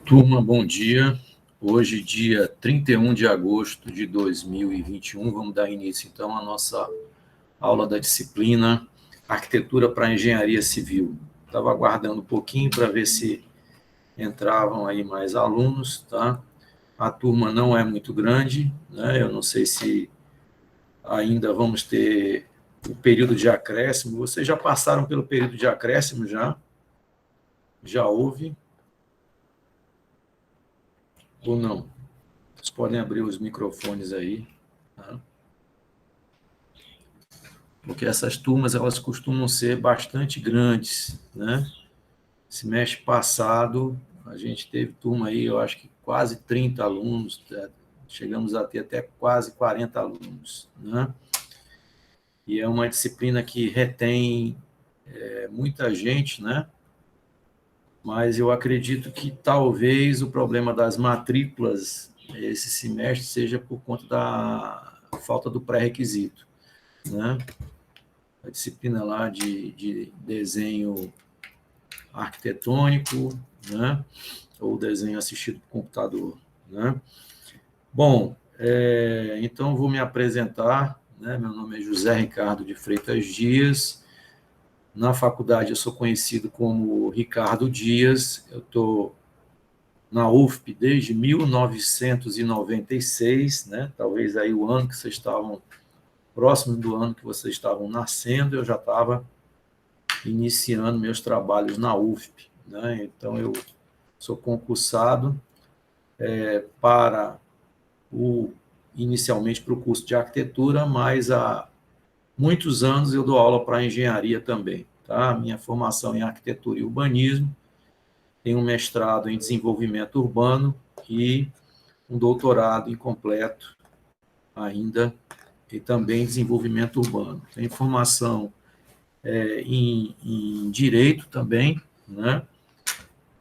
Turma, bom dia. Hoje, dia 31 de agosto de 2021, vamos dar início, então, à nossa aula da disciplina Arquitetura para Engenharia Civil. Estava aguardando um pouquinho para ver se entravam aí mais alunos, tá? A turma não é muito grande, né? Eu não sei se ainda vamos ter o período de acréscimo. Vocês já passaram pelo período de acréscimo, já? Já houve? Ou não? Vocês podem abrir os microfones aí, tá? Porque essas turmas, elas costumam ser bastante grandes, né? Semestre passado, a gente teve turma aí, eu acho que quase 30 alunos, chegamos a ter até quase 40 alunos, né? E é uma disciplina que retém muita gente, né? Mas eu acredito que talvez o problema das matrículas esse semestre seja por conta da falta do pré-requisito, né? A disciplina lá de desenho arquitetônico, né? Ou desenho assistido por computador, né? Bom, então vou me apresentar, né? Meu nome é José Ricardo de Freitas Dias. Na faculdade eu sou conhecido como Ricardo Dias. Eu estou na UFP desde 1996, né? Talvez aí o ano que vocês estavam próximo do ano que vocês estavam nascendo, eu já estava iniciando meus trabalhos na UFP, né? Então eu sou concursado para inicialmente para o curso de arquitetura, mas há muitos anos eu dou aula para engenharia também, tá? Minha formação em arquitetura e urbanismo, tenho um mestrado em desenvolvimento urbano e um doutorado incompleto ainda e também em desenvolvimento urbano. Tenho formação em direito também, né?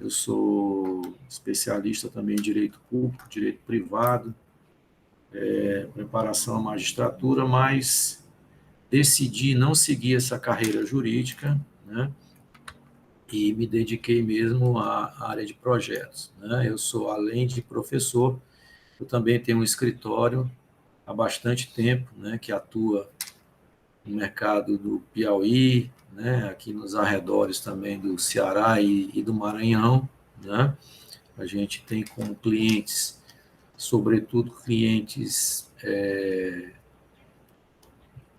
Eu sou especialista também em direito público, direito privado, preparação à magistratura, mas decidi não seguir essa carreira jurídica, né? E me dediquei mesmo à área de projetos, né? Eu sou, além de professor, eu também tenho um escritório há bastante tempo, né? Que atua no mercado do Piauí, né? Aqui nos arredores também do Ceará e do Maranhão, né? A gente tem como clientes, sobretudo clientes,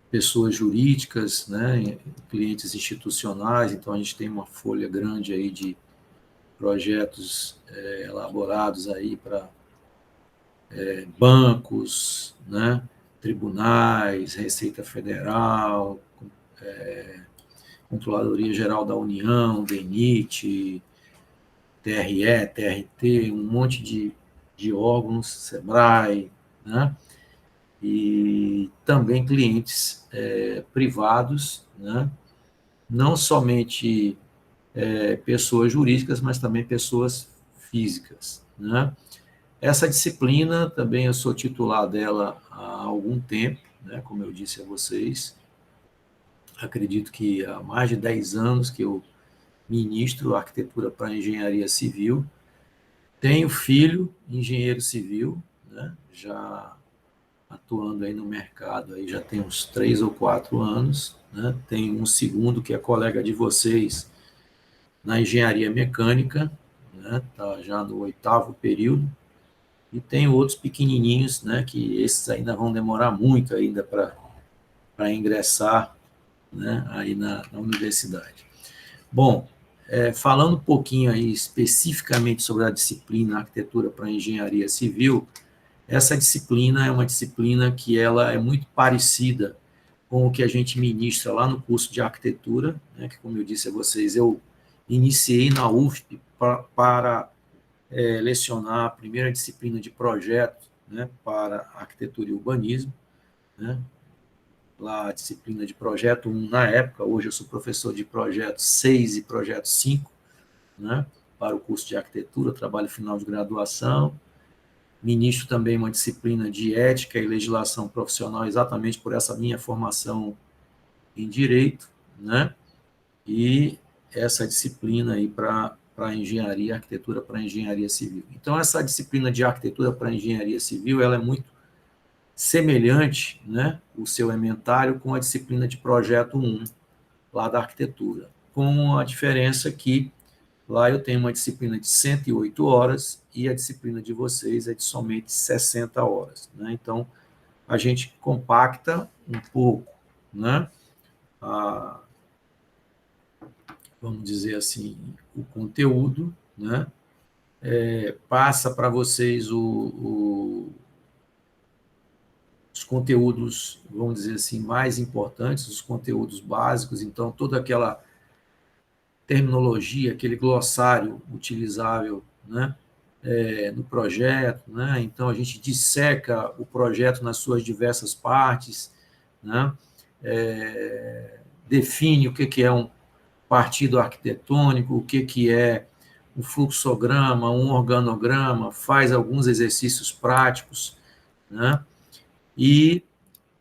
pessoas jurídicas, né, clientes institucionais, então a gente tem uma folha grande aí de projetos elaborados aí para bancos, né, tribunais, Receita Federal, Controladoria Geral da União, DENIT, TRE, TRT, um monte de órgãos, SEBRAE, né? E também clientes privados, né? Não somente pessoas jurídicas, mas também pessoas físicas, né? Essa disciplina também eu sou titular dela há algum tempo, né? Como eu disse a vocês, acredito que há mais de 10 anos que eu ministro arquitetura para engenharia civil. Tenho filho, engenheiro civil, né? Já atuando aí no mercado, aí já tem uns 3 ou 4 anos, né? Tem um segundo que é colega de vocês na engenharia mecânica, né? Tá já no 8º período, e tem outros pequenininhos, né? Que esses ainda vão demorar muito ainda para ingressar, né? Aí na universidade. Bom, falando um pouquinho aí especificamente sobre a disciplina Arquitetura para Engenharia Civil, essa disciplina é uma disciplina que ela é muito parecida com o que a gente ministra lá no curso de arquitetura, né, que, como eu disse a vocês, eu iniciei na UFP para lecionar a primeira disciplina de projeto, né, para arquitetura e urbanismo, né, lá a disciplina de projeto 1 na época, hoje eu sou professor de projeto 6 e projeto 5, né, para o curso de arquitetura, trabalho final de graduação. Ministro também uma disciplina de ética e legislação profissional, exatamente por essa minha formação em direito, né? E essa disciplina aí para engenharia, arquitetura para engenharia civil. Então, essa disciplina de arquitetura para engenharia civil, ela é muito semelhante, né, o seu elementário, com a disciplina de projeto 1, lá da arquitetura, com a diferença que lá eu tenho uma disciplina de 108 horas e a disciplina de vocês é de somente 60 horas. Né? Então, a gente compacta um pouco, né? Vamos dizer assim, o conteúdo, né? Passa para vocês os conteúdos, vamos dizer assim, mais importantes, os conteúdos básicos, então toda aquela terminologia, aquele glossário utilizável, né, no projeto, né? Então a gente disseca o projeto nas suas diversas partes, né? Define o que é um partido arquitetônico, o que é um fluxograma, um organograma, faz alguns exercícios práticos, né? E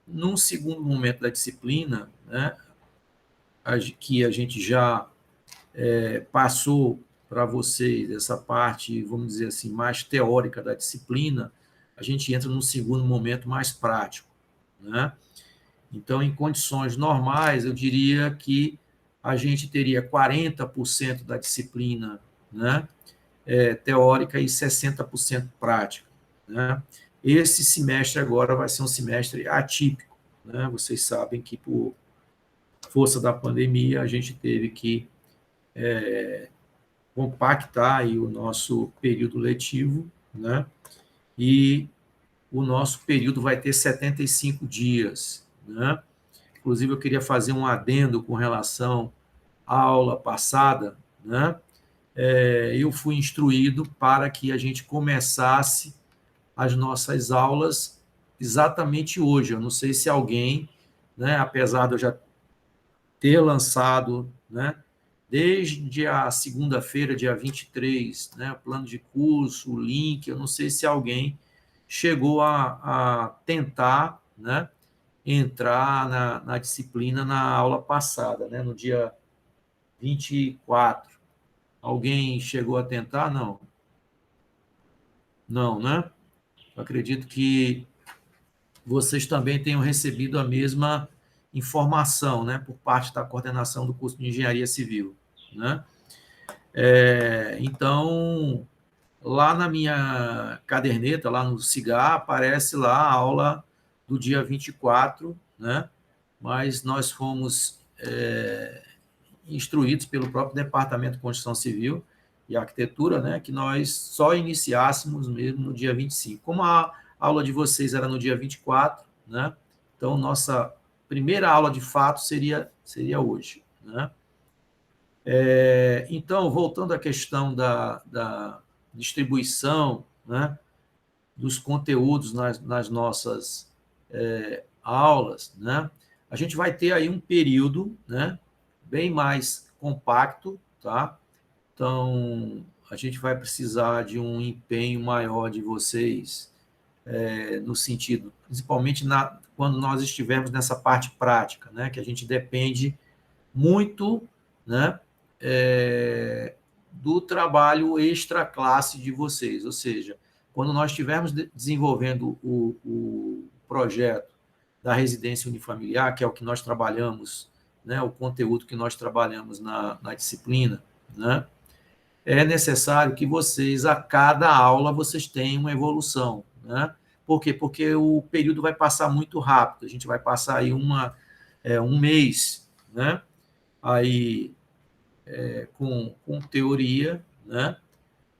num segundo momento da disciplina, né, que a gente já passou para vocês essa parte, vamos dizer assim, mais teórica da disciplina, a gente entra num segundo momento mais prático, né? Então, em condições normais, eu diria que a gente teria 40% da disciplina, né, teórica e 60% prática, né? Esse semestre agora vai ser um semestre atípico, né? Vocês sabem que, por força da pandemia, a gente teve que compactar aí o nosso período letivo, né? E o nosso período vai ter 75 dias, né? Inclusive, eu queria fazer um adendo com relação à aula passada, né? Eu fui instruído para que a gente começasse as nossas aulas exatamente hoje. Eu não sei se alguém, né, apesar de eu já ter lançado, né, desde a segunda-feira, dia 23, né, plano de curso, o link, eu não sei se alguém chegou a tentar, né, entrar na disciplina na aula passada, né, no dia 24. Alguém chegou a tentar? Não. Não, né? Eu acredito que vocês também tenham recebido a mesma informação, né, por parte da coordenação do curso de Engenharia Civil, né? Então, lá na minha caderneta, lá no CIGAR, aparece lá a aula do dia 24, né? Mas nós fomos instruídos pelo próprio Departamento de Construção Civil e Arquitetura, né, que nós só iniciássemos mesmo no dia 25. Como a aula de vocês era no dia 24, né, então nossa primeira aula de fato seria hoje, né? Então, voltando à questão da distribuição, né, dos conteúdos nas nossas aulas, né, a gente vai ter aí um período, né, bem mais compacto, tá? Então, a gente vai precisar de um empenho maior de vocês, no sentido, principalmente quando nós estivermos nessa parte prática, né, que a gente depende muito, né, do trabalho extra-classe de vocês, ou seja, quando nós estivermos desenvolvendo o projeto da residência unifamiliar, que é o que nós trabalhamos, né, o conteúdo que nós trabalhamos na disciplina, né, é necessário que vocês, a cada aula, vocês tenham uma evolução, né? Por quê? Porque o período vai passar muito rápido, a gente vai passar aí um mês, né? Aí, com teoria, né?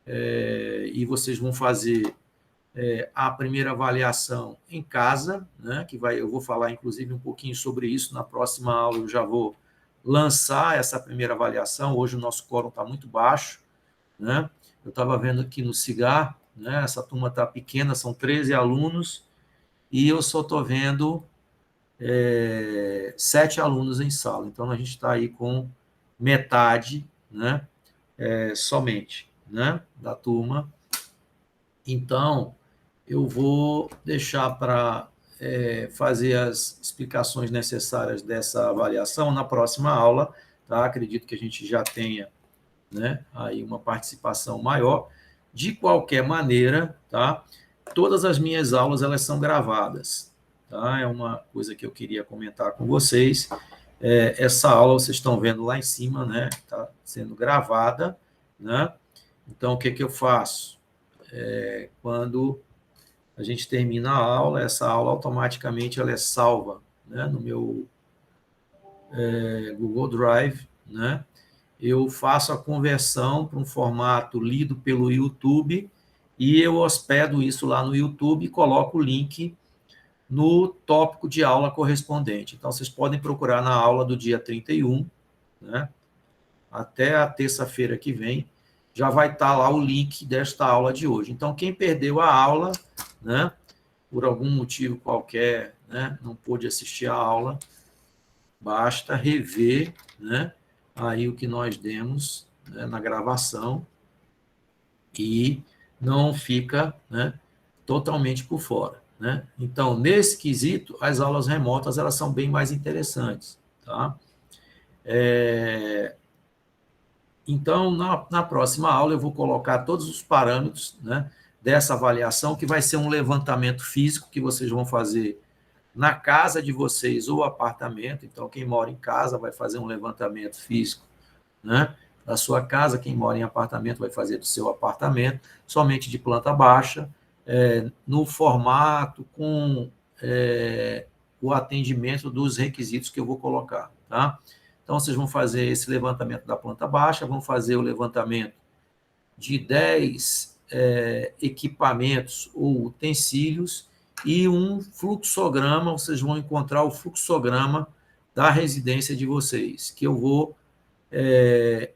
E vocês vão fazer a primeira avaliação em casa, né? Eu vou falar, inclusive, um pouquinho sobre isso na próxima aula, eu já vou lançar essa primeira avaliação. Hoje o nosso quórum está muito baixo, né? Eu estava vendo aqui no CIGAR, né? Essa turma está pequena, são 13 alunos, e eu só estou vendo 7 alunos em sala. Então, a gente está aí com metade, né? Somente, né? Da turma. Então, eu vou deixar para fazer as explicações necessárias dessa avaliação na próxima aula, tá? Acredito que a gente já tenha, né, aí uma participação maior. De qualquer maneira, tá? Todas as minhas aulas, elas são gravadas, tá? É uma coisa que eu queria comentar com vocês. Essa aula, vocês estão vendo lá em cima, né? Está sendo gravada, né? Então, o que eu faço? Quando a gente termina a aula, essa aula automaticamente ela é salva, né, no meu Google Drive, né? Eu faço a conversão para um formato lido pelo YouTube e eu hospedo isso lá no YouTube e coloco o link no tópico de aula correspondente. Então, vocês podem procurar na aula do dia 31, né? Até a terça-feira que vem, já vai estar lá o link desta aula de hoje. Então, quem perdeu a aula, né, por algum motivo qualquer, né, não pôde assistir a aula, basta rever, né, aí o que nós demos, né, na gravação e não fica, né, totalmente por fora, né? Então, nesse quesito, as aulas remotas elas são bem mais interessantes, tá? Então, na próxima aula, eu vou colocar todos os parâmetros, né, dessa avaliação, que vai ser um levantamento físico que vocês vão fazer na casa de vocês ou apartamento. Então, quem mora em casa vai fazer um levantamento físico, né, da sua casa, quem mora em apartamento vai fazer do seu apartamento, somente de planta baixa, no formato com o atendimento dos requisitos que eu vou colocar, tá? Então, vocês vão fazer esse levantamento da planta baixa, vão fazer o levantamento de 10 equipamentos ou utensílios e um fluxograma, vocês vão encontrar o fluxograma da residência de vocês, que eu vou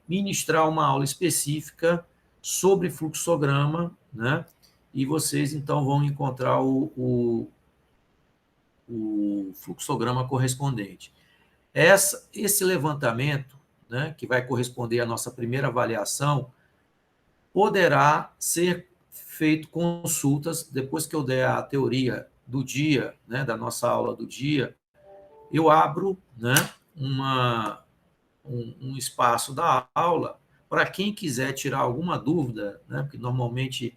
ministrar uma aula específica sobre fluxograma, né? E vocês, então, vão encontrar o fluxograma correspondente. Esse levantamento, né, que vai corresponder à nossa primeira avaliação, poderá ser feito consultas, depois que eu der a teoria do dia, né, da nossa aula do dia, eu abro, né, um espaço da aula para quem quiser tirar alguma dúvida, né, porque normalmente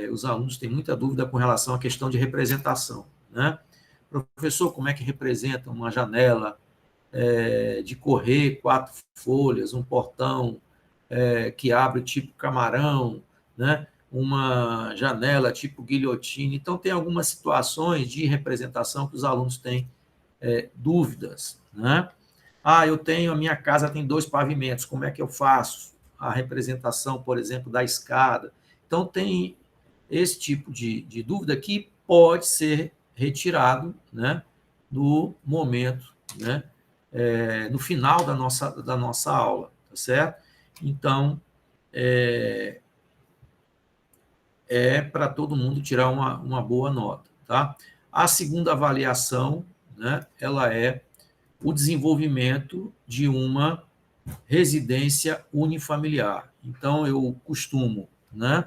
os alunos têm muita dúvida com relação à questão de representação, né? Professor, como é que representa uma janela de correr 4 folhas, um portão que abre tipo camarão, né? Uma janela tipo guilhotina. Então, tem algumas situações de representação que os alunos têm dúvidas, né? A minha casa tem 2 pavimentos, como é que eu faço a representação, por exemplo, da escada? Então, tem esse tipo de dúvida que pode ser retirado, né, no momento, né, no final da nossa aula, tá certo? Então, para todo mundo tirar uma boa nota, tá? A segunda avaliação, né, ela é o desenvolvimento de uma residência unifamiliar. Então, eu costumo, né,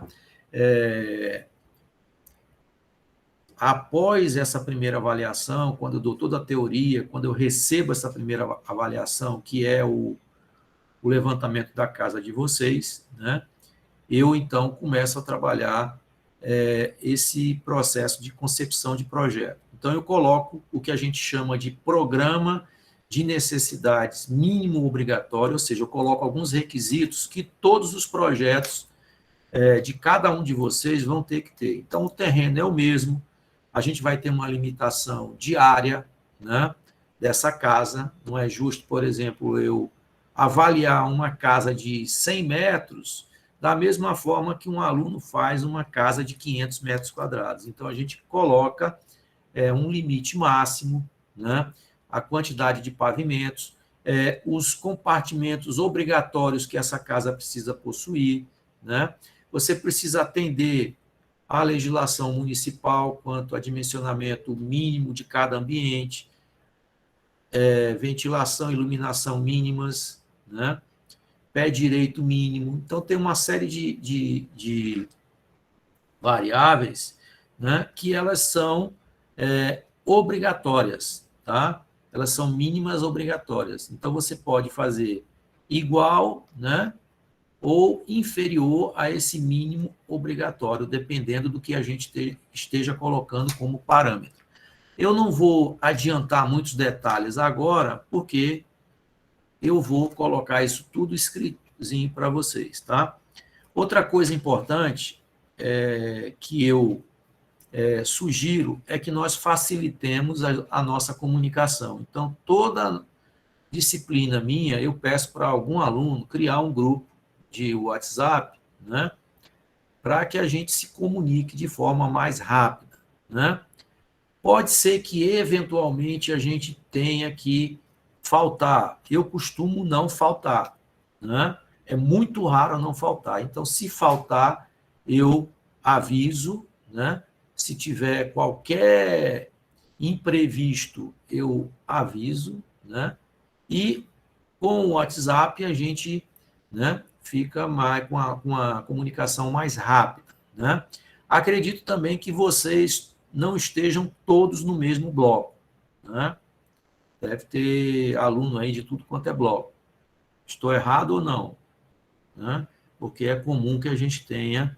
após essa primeira avaliação, quando eu dou toda a teoria, quando eu recebo essa primeira avaliação, que é o levantamento da casa de vocês, né, eu, então, começo a trabalhar esse processo de concepção de projeto. Então, eu coloco o que a gente chama de programa de necessidades mínimo obrigatório, ou seja, eu coloco alguns requisitos que todos os projetos de cada um de vocês vão ter que ter. Então, o terreno é o mesmo, a gente vai ter uma limitação de área, né, dessa casa. Não é justo, por exemplo, eu avaliar uma casa de 100 metros da mesma forma que um aluno faz uma casa de 500 metros quadrados. Então, a gente coloca um limite máximo, né, a quantidade de pavimentos, os compartimentos obrigatórios que essa casa precisa possuir, né? Você precisa atender à legislação municipal quanto a dimensionamento mínimo de cada ambiente, ventilação e iluminação mínimas, né? Pé direito mínimo. Então, tem uma série de variáveis, né, que elas são obrigatórias, tá? elas são mínimas obrigatórias. Então, você pode fazer igual, né, ou inferior a esse mínimo obrigatório, dependendo do que a gente esteja colocando como parâmetro. Eu não vou adiantar muitos detalhes agora, porque eu vou colocar isso tudo escritozinho para vocês, tá? Outra coisa importante que eu sugiro é que nós facilitemos a nossa comunicação. Então, toda disciplina minha, eu peço para algum aluno criar um grupo de WhatsApp, né, para que a gente se comunique de forma mais rápida, né? Pode ser que, eventualmente, a gente tenha que faltar. Eu costumo não faltar, né? É muito raro não faltar. Então, se faltar, eu aviso, né? Se tiver qualquer imprevisto, eu aviso, né? E com o WhatsApp a gente, né, fica mais com a comunicação mais rápida, né? Acredito também que vocês não estejam todos no mesmo bloco, né? Deve ter aluno aí de tudo quanto é bloco. Estou errado ou não? Né? Porque é comum que a gente tenha,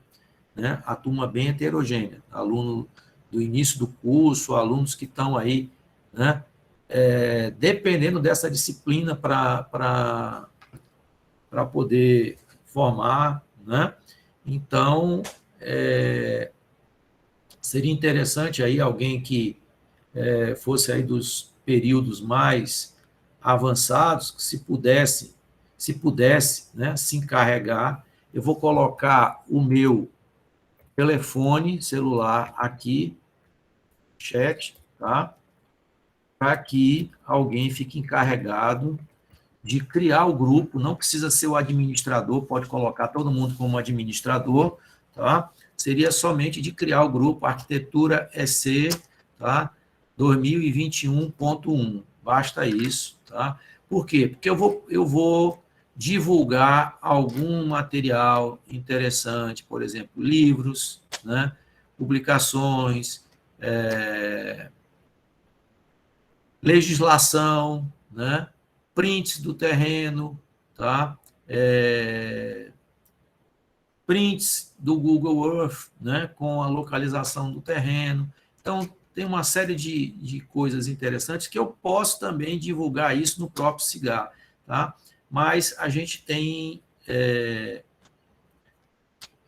né, a turma bem heterogênea, aluno do início do curso, alunos que estão aí, né, dependendo dessa disciplina para poder formar, né? Então, seria interessante aí alguém que fosse aí dos períodos mais avançados, que se pudesse, né, se encarregar. Eu vou colocar o meu telefone celular aqui, chat, tá? Para que alguém fique encarregado de criar o grupo, não precisa ser o administrador, pode colocar todo mundo como administrador, tá? Seria somente de criar o grupo Arquitetura EC, tá? 2021.1, basta isso, tá? Por quê? Porque eu vou divulgar algum material interessante, por exemplo, livros, né? Publicações, legislação, né? Prints do terreno, tá? Prints do Google Earth, né? Com a localização do terreno. Então, tem uma série de coisas interessantes que eu posso também divulgar isso no próprio Cigar, tá? Mas a gente tem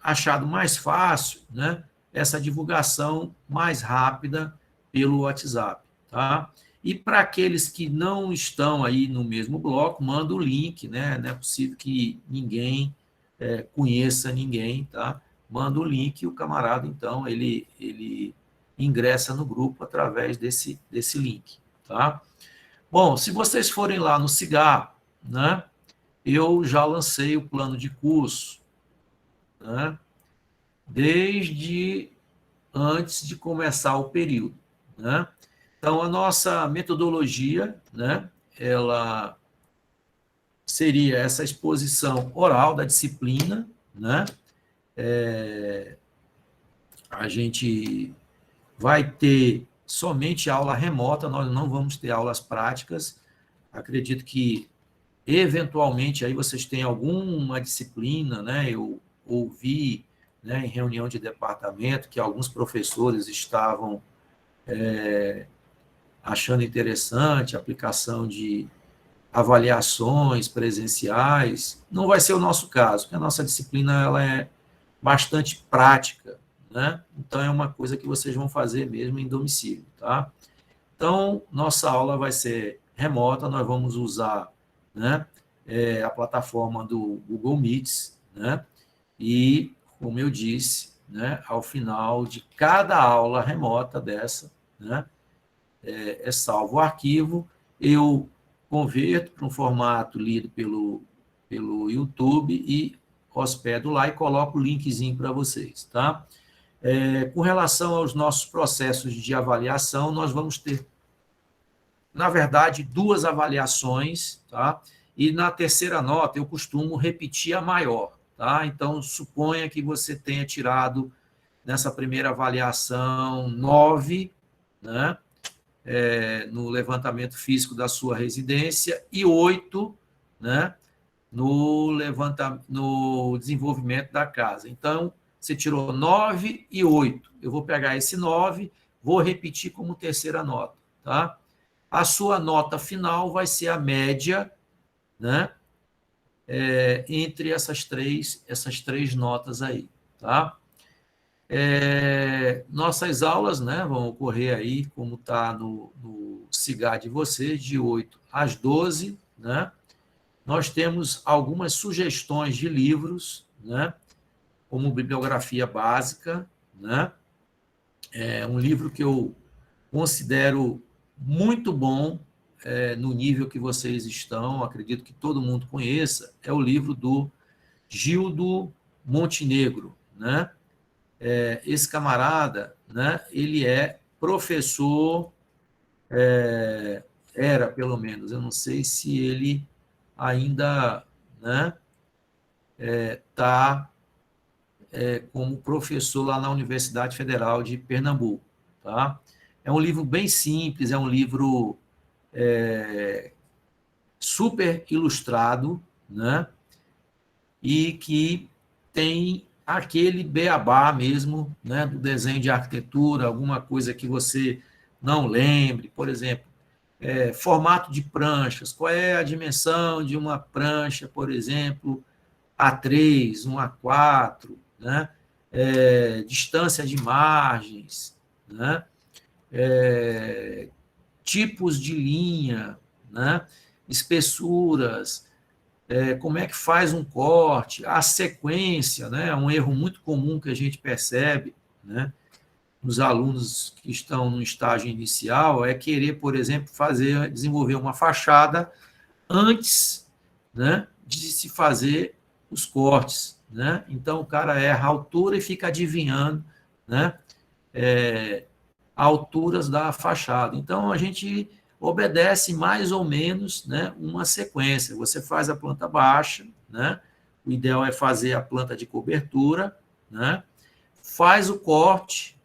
achado mais fácil, né, essa divulgação mais rápida pelo WhatsApp, tá? E para aqueles que não estão aí no mesmo bloco, manda o link, né? Não é possível que ninguém conheça ninguém, tá? Manda o link e o camarada, então, ele ingressa no grupo através desse link, tá? Bom, se vocês forem lá no Cigar, né, eu já lancei o plano de curso, né, desde antes de começar o período, né? Então, a nossa metodologia, né, ela seria essa exposição oral da disciplina, né? A gente vai ter somente aula remota, nós não vamos ter aulas práticas. Acredito que, eventualmente, aí vocês têm alguma disciplina, né? Eu ouvi, né, em reunião de departamento que alguns professores estavam achando interessante a aplicação de avaliações presenciais. Não vai ser o nosso caso, porque a nossa disciplina ela é bastante prática, né? Então, é uma coisa que vocês vão fazer mesmo em domicílio, tá? Então, nossa aula vai ser remota, nós vamos usar, né, a plataforma do Google Meets, né? E, como eu disse, né, ao final de cada aula remota dessa, né, salvo o arquivo, eu converto para um formato lido pelo YouTube e hospedo lá e coloco o linkzinho para vocês, tá? Com relação aos nossos processos de avaliação, nós vamos ter, na verdade, 2 avaliações, tá? E na terceira nota eu costumo repetir a maior, tá? Então, suponha que você tenha tirado nessa primeira avaliação 9, né? no levantamento físico da sua residência e 8, né, no desenvolvimento da casa. Então, você tirou 9 e 8. Eu vou pegar esse 9, vou repetir como terceira nota. Tá? A sua nota final vai ser a média, né, entre essas três notas aí. Tá? Nossas aulas, né, vão ocorrer aí, como está no CIGAR de vocês, de 8 às 12, né? Nós temos algumas sugestões de livros, né, como bibliografia básica, né? Um livro que eu considero muito bom, no nível que vocês estão, acredito que todo mundo conheça, é o livro do Gildo Montenegro, né? Esse camarada, né, ele é professor, era pelo menos, eu não sei se ele ainda, né, está como professor lá na Universidade Federal de Pernambuco. Tá? É um livro bem simples, é um livro super ilustrado, né, e que tem aquele beabá mesmo, né, do desenho de arquitetura, alguma coisa que você não lembre, por exemplo, formato de pranchas, qual é a dimensão de uma prancha, por exemplo, A3, um A4, né? Distância de margens, né? Tipos de linha, né? Espessuras, como é que faz um corte, a sequência, né? Um erro muito comum que a gente percebe, né, nos alunos que estão no estágio inicial é querer, por exemplo, desenvolver uma fachada antes, né, de se fazer os cortes, né? Então o cara erra a altura e fica adivinhando, né, alturas da fachada. Então a gente obedece mais ou menos, né, uma sequência. Você faz a planta baixa, né? O ideal é fazer a planta de cobertura, né? Faz o corte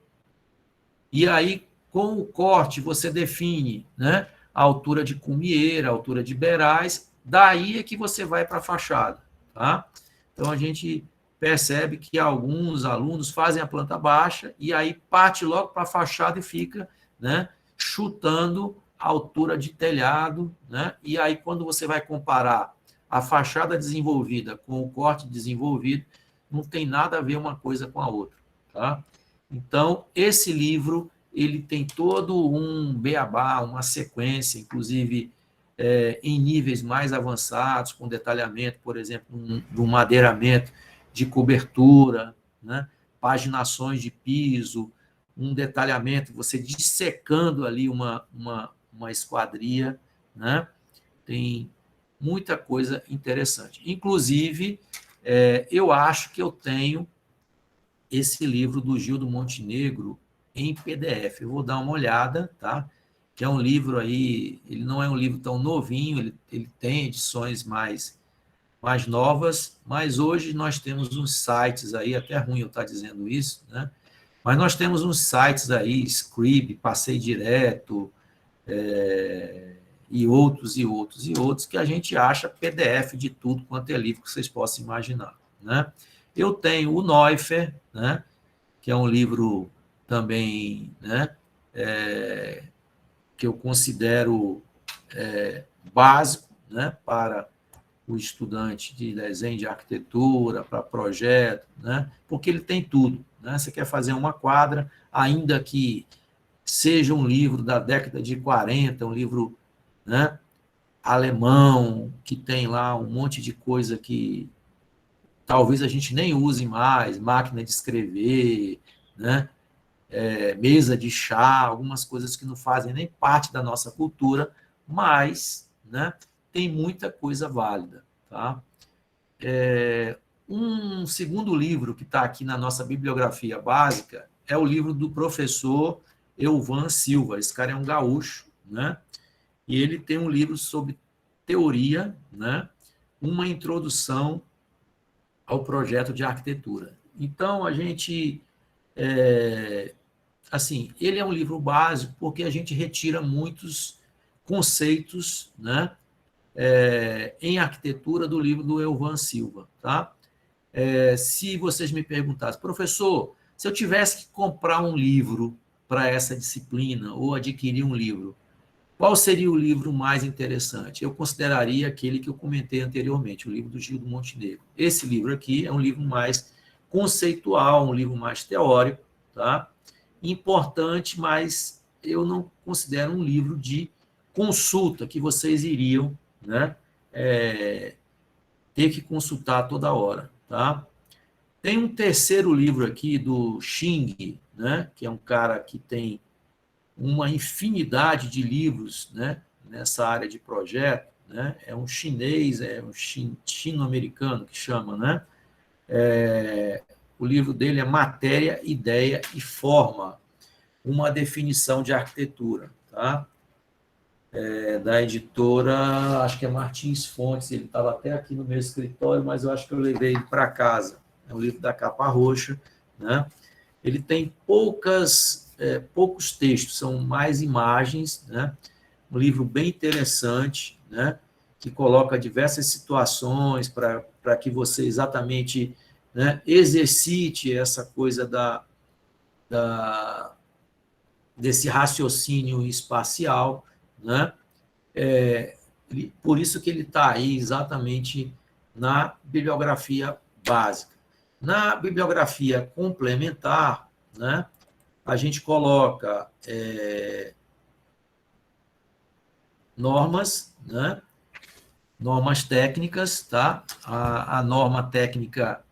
e aí com o corte você define, né, a altura de cumieira, a altura de beirais, daí é que você vai para a fachada, tá? Então a gente percebe que alguns alunos fazem a planta baixa e aí parte logo para a fachada e fica, né, chutando a altura de telhado, né? E aí quando você vai comparar a fachada desenvolvida com o corte desenvolvido, não tem nada a ver uma coisa com a outra, tá? Então, esse livro ele tem todo um beabá, uma sequência, inclusive em níveis mais avançados, com detalhamento, por exemplo, do madeiramento de cobertura, né? Paginações de piso, um detalhamento, você dissecando ali uma esquadria, né? Tem muita coisa interessante. Inclusive, eu acho que eu tenho esse livro do Gildo Montenegro em PDF. Eu vou dar uma olhada, tá? Que é um livro aí, ele não é um livro tão novinho, ele tem edições mais novas, mas hoje nós temos uns sites aí, até ruim eu estar dizendo isso, né? Mas nós temos uns sites aí, Scrib, Passei Direto, e outros, e outros, e outros, que a gente acha PDF de tudo quanto é livro que vocês possam imaginar, né? Eu tenho o Neuffer, né, que é um livro também, né, que eu considero básico, né, para o estudante de desenho de arquitetura, para projeto, né, porque ele tem tudo. Né? Você quer fazer uma quadra, ainda que seja um livro da década de 40, um livro, né, alemão, que tem lá um monte de coisa que talvez a gente nem use mais, máquina de escrever, né? Mesa de chá, algumas coisas que não fazem nem parte da nossa cultura, mas, né, tem muita coisa válida. Tá? Um segundo livro que está aqui na nossa bibliografia básica é o livro do professor Euvan Silva. Esse cara é um gaúcho, né? E ele tem um livro sobre teoria, né? Uma introdução ao projeto de arquitetura. Então, assim, ele é um livro básico porque a gente retira muitos conceitos, né, em arquitetura do livro do Elvan Silva, tá? Se vocês me perguntassem, professor, se eu tivesse que comprar um livro para essa disciplina ou adquirir um livro, qual seria o livro mais interessante? Eu consideraria aquele que eu comentei anteriormente, o livro do Gildo Montenegro. Esse livro aqui é um livro mais conceitual, um livro mais teórico, tá? Importante, mas eu não considero um livro de consulta que vocês iriam, né, ter que consultar toda hora, tá? Tem um terceiro livro aqui do Xing, né, que é um cara que tem uma infinidade de livros, né, nessa área de projeto, né, é um chinês, é um chino-americano que chama, né, o livro dele é Matéria, Ideia e Forma, uma definição de arquitetura, tá? Da editora, acho que é Martins Fontes, ele estava até aqui no meu escritório, mas eu acho que eu levei ele para casa, é um livro da capa roxa, né? Ele tem poucos textos, são mais imagens, né? Um livro bem interessante, né? Que coloca diversas situações para que você exatamente, né, exercite essa coisa da, desse raciocínio espacial, né? Por isso que ele está aí exatamente na bibliografia básica. Na bibliografia complementar, né, a gente coloca normas, né, normas técnicas, tá? A norma técnica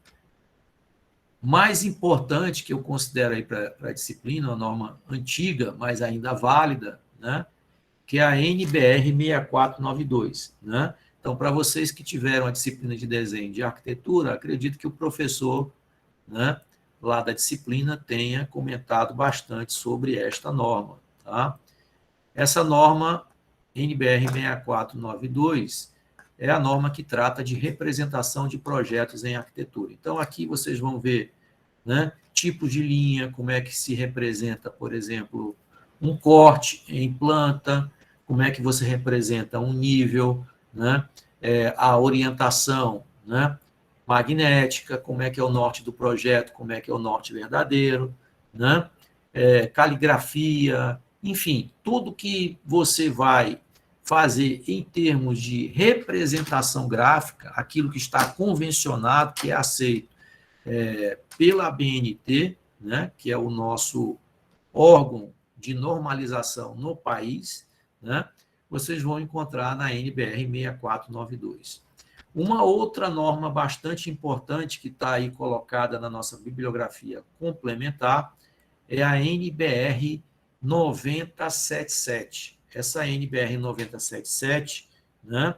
mais importante que eu considero aí para a disciplina, uma norma antiga, mas ainda válida, né, que é a NBR 6492, né? Então, para vocês que tiveram a disciplina de desenho de arquitetura, acredito que o professor, né, lá da disciplina tenha comentado bastante sobre esta norma, tá? Essa norma NBR 6492 é a norma que trata de representação de projetos em arquitetura. Então, aqui vocês vão ver, né, tipos de linha, como é que se representa, por exemplo, um corte em planta, como é que você representa um nível, né, a orientação, né, magnética, como é que é o norte do projeto, como é que é o norte verdadeiro, né, caligrafia, enfim, tudo que você vai fazer em termos de representação gráfica, aquilo que está convencionado, que é aceito pela ABNT, né, que é o nosso órgão de normalização no país, né, vocês vão encontrar na NBR 6492. Uma outra norma bastante importante que está aí colocada na nossa bibliografia complementar é a NBR 9077. Essa NBR 9077, né,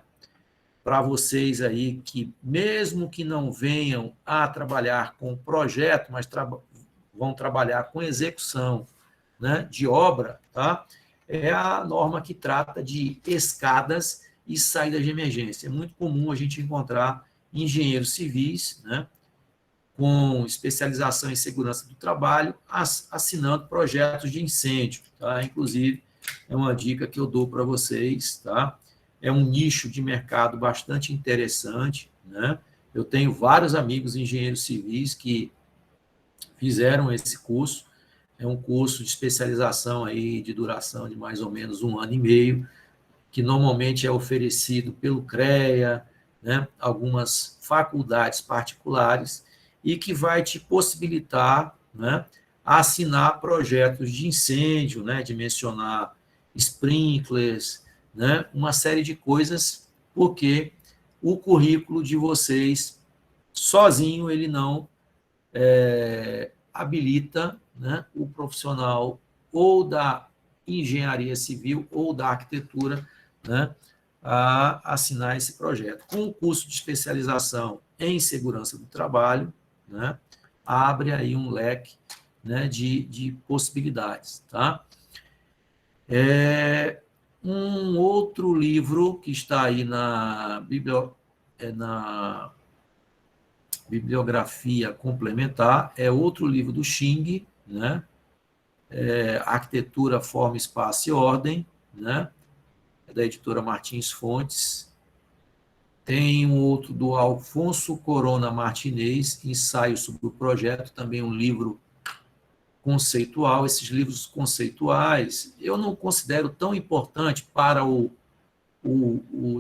para vocês aí que, mesmo que não venham a trabalhar com projeto, mas vão trabalhar com execução, né, de obra, tá? É a norma que trata de escadas e saídas de emergência. É muito comum a gente encontrar engenheiros civis, né, com especialização em segurança do trabalho, assinando projetos de incêndio, tá? Inclusive, é uma dica que eu dou para vocês, tá? É um nicho de mercado bastante interessante, né? Eu tenho vários amigos engenheiros civis que fizeram esse curso, é um curso de especialização aí de duração de mais ou menos 1 ano e meio, que normalmente é oferecido pelo CREA, né, algumas faculdades particulares, e que vai te possibilitar, né, assinar projetos de incêndio, né, dimensionar sprinklers, né, uma série de coisas, porque o currículo de vocês, sozinho, ele não habilita, né, o profissional ou da engenharia civil ou da arquitetura, né, a assinar esse projeto. Com o curso de especialização em segurança do trabalho, né, abre aí um leque, né, de possibilidades. Tá? Um outro livro que está aí na bibliografia complementar é outro livro do Xing, né, Arquitetura, Forma, Espaço e Ordem, né? É da editora Martins Fontes. Tem um outro do Alfonso Corona Martinez, Ensaio sobre o Projeto, também um livro conceitual. Esses livros conceituais eu não considero tão importante para o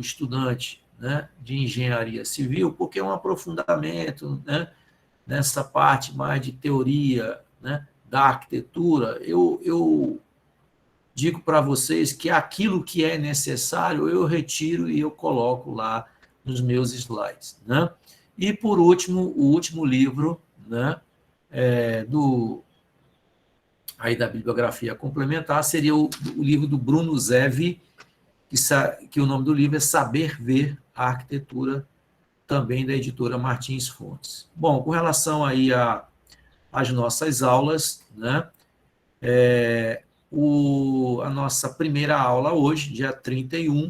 estudante, né, de engenharia civil, porque é um aprofundamento, né, nessa parte mais de teoria, né, da arquitetura. Eu digo para vocês que aquilo que é necessário eu retiro e eu coloco lá nos meus slides, né? E, por último, o último livro, né, aí da bibliografia complementar seria o livro do Bruno Zevi, que o nome do livro é Saber Ver a Arquitetura, também da editora Martins Fontes. Bom, com relação aí às nossas aulas, né, a nossa primeira aula hoje, dia 31,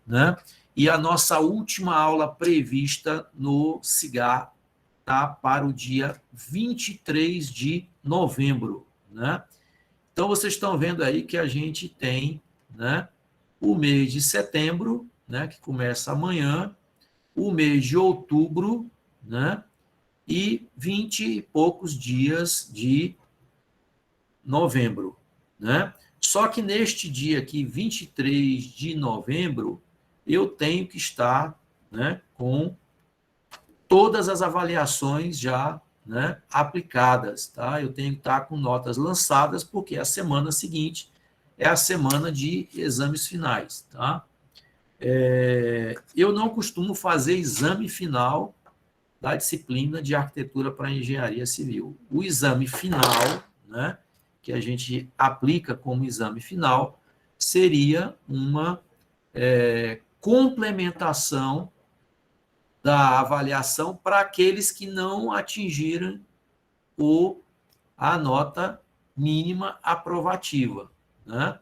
né, e a nossa última aula prevista no CIGAR, tá, para o dia 23 de novembro, né? Então, vocês estão vendo aí que a gente tem, né, o mês de setembro, né, que começa amanhã, o mês de outubro, né, e 20 e poucos dias de novembro, né? Só que neste dia aqui, 23 de novembro, eu tenho que estar, né, com todas as avaliações já, né, aplicadas, tá? Eu tenho que estar com notas lançadas, porque a semana seguinte é a semana de exames finais, tá? Eu não costumo fazer exame final da disciplina de arquitetura para engenharia civil. O exame final, né, que a gente aplica como exame final, seria uma complementação da avaliação para aqueles que não atingiram a nota mínima aprovativa, né?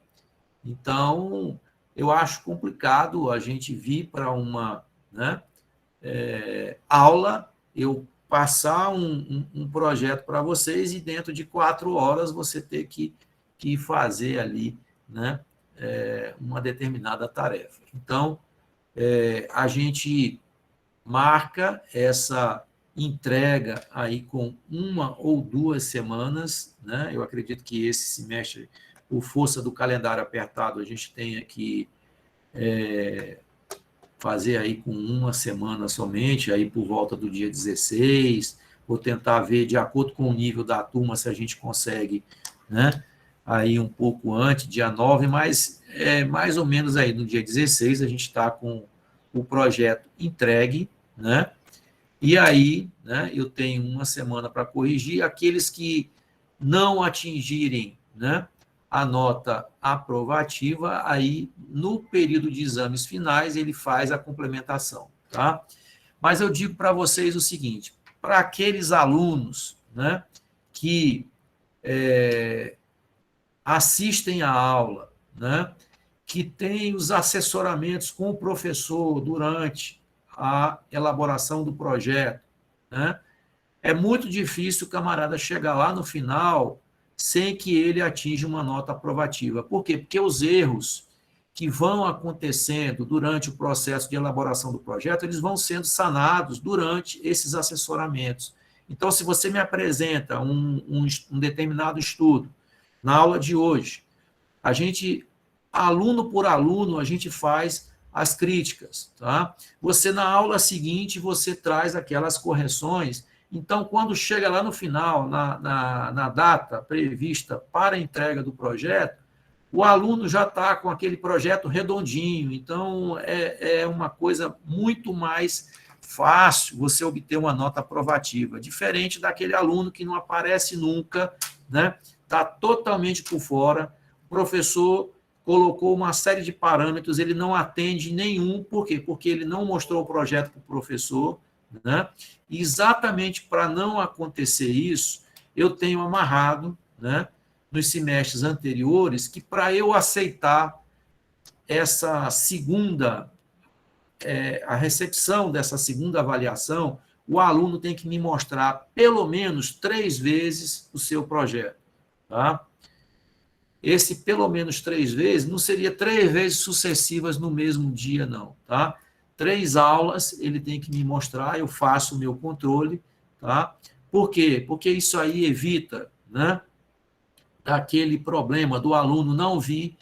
Então, eu acho complicado a gente vir para uma, né, aula, eu passar um projeto para vocês e dentro de 4 horas você ter que fazer ali, né, uma determinada tarefa. Então, a gente marca essa entrega aí com 1 ou 2 semanas, né? Eu acredito que esse semestre, por força do calendário apertado, a gente tenha que fazer aí com 1 semana somente, aí por volta do dia 16, vou tentar ver, de acordo com o nível da turma, se a gente consegue, né, aí um pouco antes, dia 9, mas mais ou menos aí no dia 16 a gente está com o projeto entregue, né? E aí, né, eu tenho 1 semana para corrigir. Aqueles que não atingirem, né, a nota aprovativa, aí, no período de exames finais, ele faz a complementação, tá? Mas eu digo para vocês o seguinte, para aqueles alunos, né, que assistem à aula, né, que têm os assessoramentos com o professor durante a elaboração do projeto, né, é muito difícil o camarada chegar lá no final sem que ele atinja uma nota aprovativa. Por quê? Porque os erros que vão acontecendo durante o processo de elaboração do projeto, eles vão sendo sanados durante esses assessoramentos. Então, se você me apresenta um determinado estudo na aula de hoje, a gente, aluno por aluno, a gente faz as críticas, tá? Você, na aula seguinte, você traz aquelas correções. Então, quando chega lá no final, na data prevista para a entrega do projeto, o aluno já está com aquele projeto redondinho. Então, é uma coisa muito mais fácil você obter uma nota aprovativa, diferente daquele aluno que não aparece nunca, né? Está totalmente por fora. O professor colocou uma série de parâmetros, ele não atende nenhum. Por quê? Porque ele não mostrou o projeto para o professor, né? E exatamente para não acontecer isso, eu tenho amarrado, né, nos semestres anteriores, que para eu aceitar essa segunda, a recepção dessa segunda avaliação, o aluno tem que me mostrar pelo menos 3 vezes o seu projeto, tá? esse pelo menos 3 vezes, não seria 3 vezes sucessivas no mesmo dia, não, tá? 3 aulas, ele tem que me mostrar, eu faço o meu controle, tá? Por quê? Porque isso aí evita, né, aquele problema do aluno não vir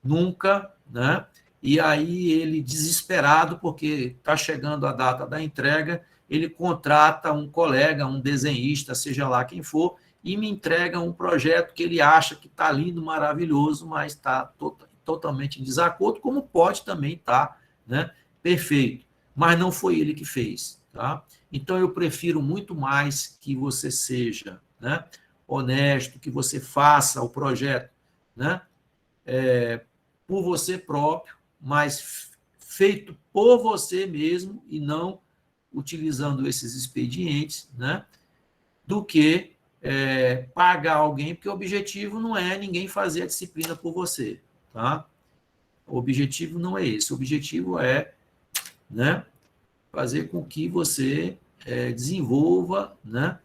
nunca, né? E aí ele, desesperado, porque está chegando a data da entrega, ele contrata um colega, um desenhista, seja lá quem for, e me entrega um projeto que ele acha que está lindo, maravilhoso, mas está totalmente em desacordo, como pode também estar, né, perfeito. Mas não foi ele que fez. Tá? Então, eu prefiro muito mais que você seja, né, honesto, que você faça o projeto, né, por você próprio, mas feito por você mesmo e não utilizando esses expedientes, né, do que pagar alguém, porque o objetivo não é ninguém fazer a disciplina por você. Tá? O objetivo não é esse. O objetivo é, né, fazer com que você desenvolva, né,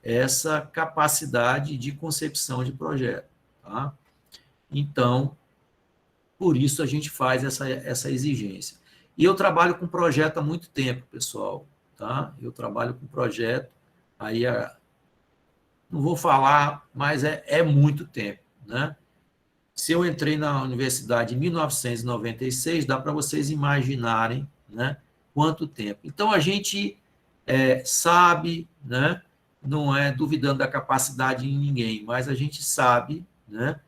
essa capacidade de concepção de projeto. Tá? Então, por isso a gente faz essa exigência. E eu trabalho com projeto há muito tempo, pessoal. Tá? Eu trabalho com projeto, aí não vou falar, mas é muito tempo. Né? Se eu entrei na universidade em 1996, dá para vocês imaginarem, né, quanto tempo. Então, a gente sabe, né, não é duvidando da capacidade de ninguém, mas a gente sabe, né,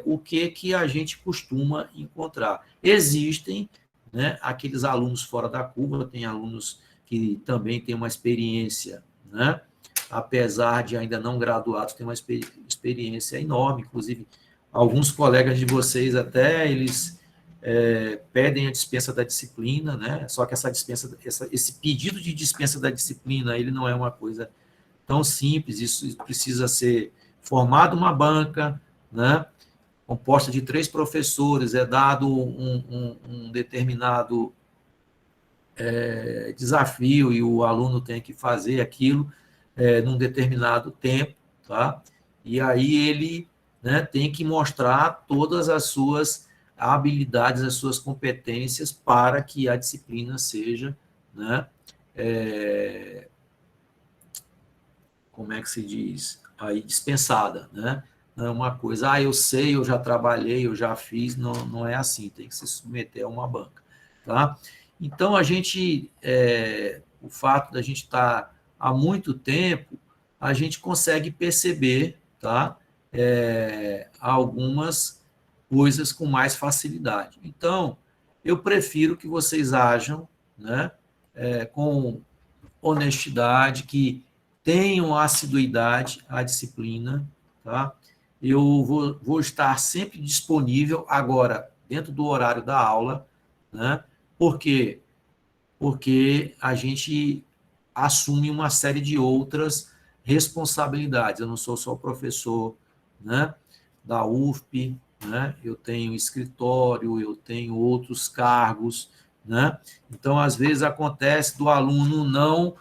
o que a gente costuma encontrar. Existem, né, aqueles alunos fora da curva, tem alunos que também têm uma experiência, né, apesar de ainda não graduados, têm uma experiência enorme, inclusive alguns colegas de vocês até, eles pedem a dispensa da disciplina, né? Só que esse pedido de dispensa da disciplina, ele não é uma coisa tão simples, isso precisa ser formada uma banca, né, composta de 3 professores, é dado um determinado desafio e o aluno tem que fazer aquilo num determinado tempo, tá? E aí ele, né, tem que mostrar todas as suas habilidades, as suas competências para que a disciplina seja, né, como é que se diz, aí dispensada, né? Não é uma coisa, eu sei, eu já trabalhei, eu já fiz, não, não é assim, tem que se submeter a uma banca, tá? Então, a gente, o fato da gente estar há muito tempo, a gente consegue perceber, tá? Algumas coisas com mais facilidade. Então, eu prefiro que vocês ajam, né, com honestidade, que tenham assiduidade à disciplina, tá? Eu vou estar sempre disponível, agora, dentro do horário da aula, né? Por quê? Porque a gente assume uma série de outras responsabilidades. Eu não sou só professor, né, da UFP, né? Eu tenho escritório, eu tenho outros cargos, né? Então, às vezes acontece do aluno não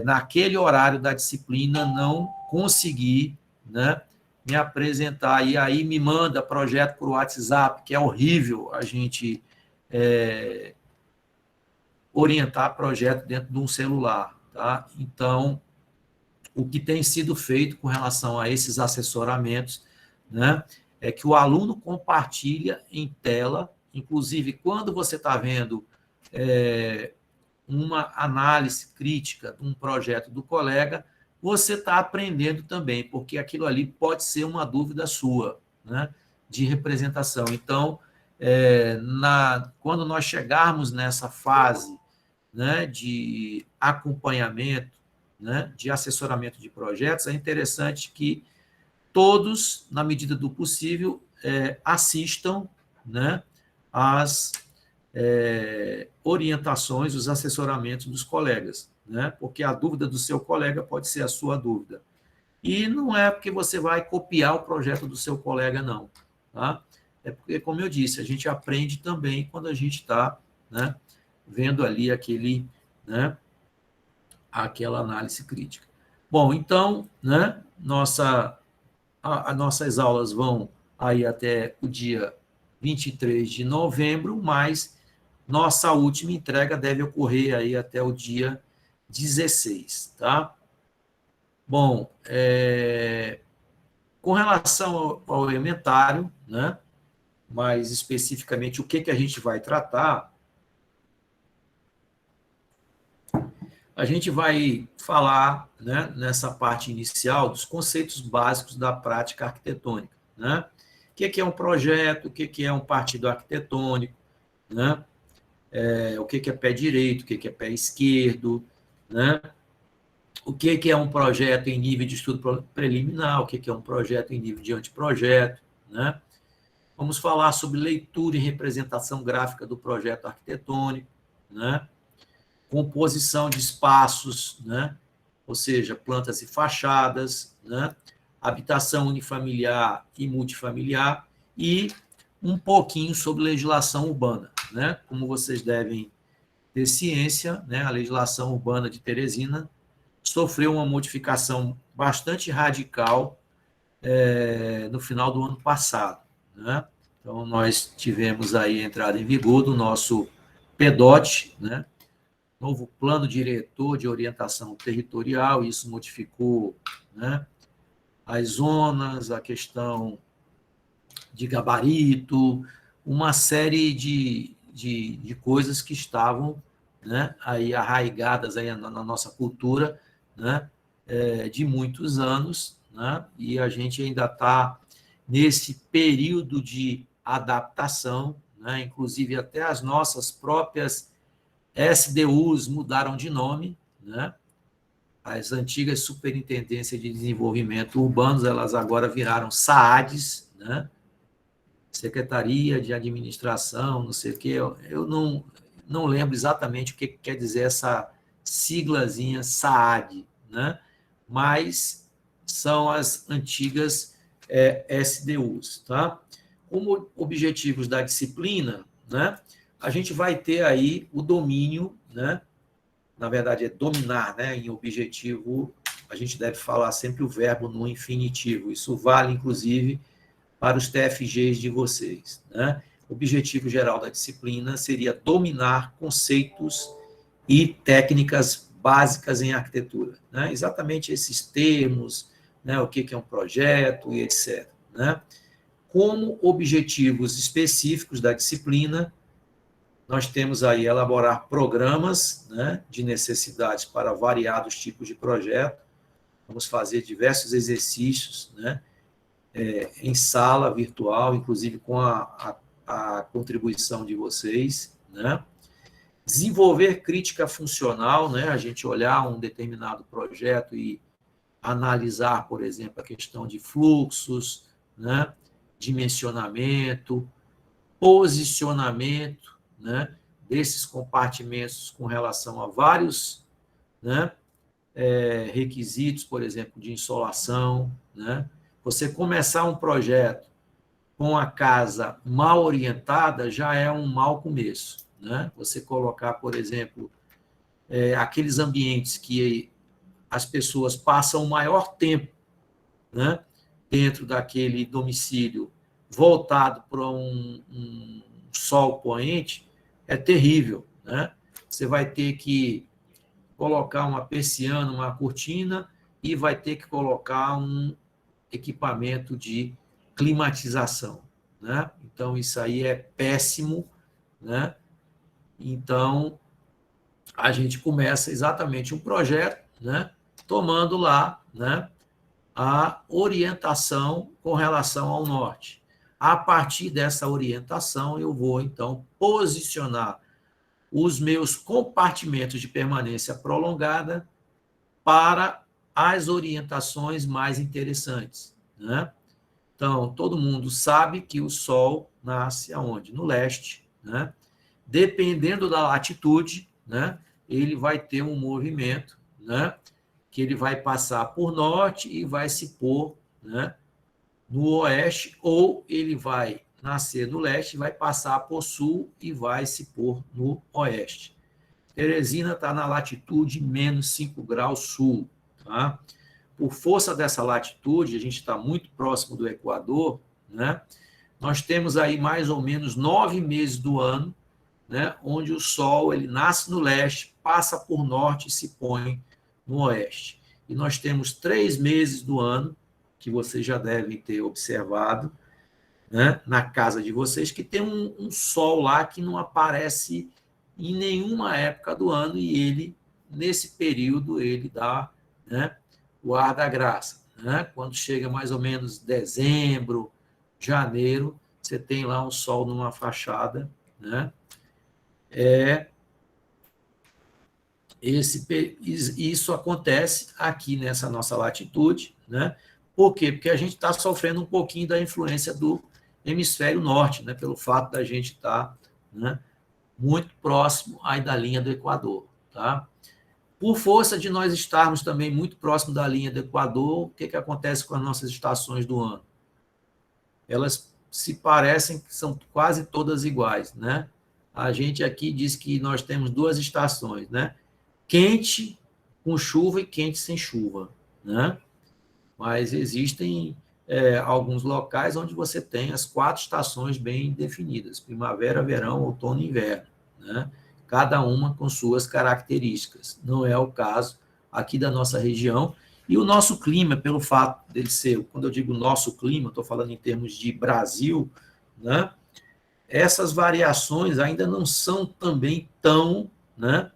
naquele horário da disciplina não conseguir, né, me apresentar e aí me manda projeto por WhatsApp, que é horrível a gente orientar projeto dentro de um celular, tá? Então, o que tem sido feito com relação a esses assessoramentos, né, é que o aluno compartilha em tela, inclusive quando você está vendo uma análise crítica de um projeto do colega, você está aprendendo também, porque aquilo ali pode ser uma dúvida sua, né, de representação. Então, quando nós chegarmos nessa fase, né, de acompanhamento, né, de assessoramento de projetos, é interessante que todos, na medida do possível, assistam, né, às orientações, os assessoramentos dos colegas, né, porque a dúvida do seu colega pode ser a sua dúvida. E não é porque você vai copiar o projeto do seu colega, não. Tá? É porque, como eu disse, a gente aprende também quando a gente está, né, vendo ali né, aquela análise crítica. Bom, então, né, nossas aulas vão aí até o dia 23 de novembro, mas nossa última entrega deve ocorrer aí até o dia 16, tá? Bom, com relação ao inventário, né, mais especificamente o que a gente vai tratar, a gente vai falar, né, nessa parte inicial dos conceitos básicos da prática arquitetônica, né? O que é um projeto, o que é um partido arquitetônico, né? O que é pé direito, o que é pé esquerdo, né? O que é um projeto em nível de estudo preliminar, o que é um projeto em nível de anteprojeto, né? Vamos falar sobre leitura e representação gráfica do projeto arquitetônico, né? Composição de espaços, né? Ou seja, plantas e fachadas, né? Habitação unifamiliar e multifamiliar, e um pouquinho sobre legislação urbana, né? Como vocês devem ter ciência, né? A legislação urbana de Teresina sofreu uma modificação bastante radical no final do ano passado, né? Então, nós tivemos aí a entrada em vigor do nosso PEDOT, né? Novo Plano Diretor de Orientação Territorial, isso modificou, né, as zonas, a questão de gabarito, uma série de coisas que estavam, né, aí arraigadas aí na nossa cultura, né, de muitos anos, né, e a gente ainda está nesse período de adaptação, né, inclusive até as nossas próprias SDUs mudaram de nome, né? As antigas Superintendências de Desenvolvimento Urbanos, elas agora viraram SAADs, né? Secretaria de Administração, não sei o quê. Eu não lembro exatamente o que quer dizer essa siglazinha SAAD, né? Mas são as antigas SDUs, tá? Como objetivos da disciplina, né? A gente vai ter aí o domínio, né? Na verdade, é dominar, né? Em objetivo, a gente deve falar sempre o verbo no infinitivo. Isso vale, inclusive, para os TFGs de vocês, né? O objetivo geral da disciplina seria dominar conceitos e técnicas básicas em arquitetura, né? Exatamente esses termos, né? O que é um projeto e etc., né? Como objetivos específicos da disciplina, nós temos aí elaborar programas, né, de necessidades para variados tipos de projeto. Vamos fazer diversos exercícios, né, em sala virtual, inclusive com a contribuição de vocês, né? Desenvolver crítica funcional, né, a gente olhar um determinado projeto e analisar, por exemplo, a questão de fluxos, né, dimensionamento, posicionamento, né, desses compartimentos com relação a vários, né, requisitos, por exemplo, de insolação, né? Você começar um projeto com a casa mal orientada já é um mau começo, né? Você colocar, por exemplo, aqueles ambientes que as pessoas passam o maior tempo, né, dentro daquele domicílio voltado para um sol poente, é terrível, né? Você vai ter que colocar uma persiana, uma cortina, e vai ter que colocar um equipamento de climatização, né? Então, isso aí é péssimo, né? Então, a gente começa exatamente um projeto, né, tomando lá, né, a orientação com relação ao norte. A partir dessa orientação, eu vou, então, posicionar os meus compartimentos de permanência prolongada para as orientações mais interessantes, né? Então, todo mundo sabe que o Sol nasce aonde? No leste, né? Dependendo da latitude, né, ele vai ter um movimento, né, que ele vai passar por norte e vai se pôr, né, no oeste, ou ele vai nascer no leste, vai passar por sul e vai se pôr no oeste. Teresina está na latitude menos 5 graus sul. Tá? Por força dessa latitude, a gente está muito próximo do Equador, né? Nós temos aí mais ou menos 9 meses do ano, né, onde o Sol ele nasce no leste, passa por norte e se põe no oeste. E nós temos 3 meses do ano, que vocês já devem ter observado, né, na casa de vocês, que tem um Sol lá que não aparece em nenhuma época do ano, e ele, nesse período, ele dá, né, o ar da graça. Né? Quando chega mais ou menos dezembro, janeiro, você tem lá um Sol numa fachada, né? Isso acontece aqui nessa nossa latitude, né? Por quê? Porque a gente está sofrendo um pouquinho da influência do hemisfério norte, né? Pelo fato da gente estar, né, muito próximo aí da linha do Equador, tá? Por força de nós estarmos também muito próximo da linha do Equador, o que acontece com as nossas estações do ano? Elas se parecem que são quase todas iguais, né? A gente aqui diz que nós temos 2 estações, né? Quente com chuva e quente sem chuva, né? Mas existem alguns locais onde você tem as 4 estações bem definidas: primavera, verão, outono e inverno, né? Cada uma com suas características. Não é o caso aqui da nossa região. E o nosso clima, pelo fato dele ser, quando eu digo nosso clima, estou falando em termos de Brasil, né? Essas variações ainda não são também tão, né,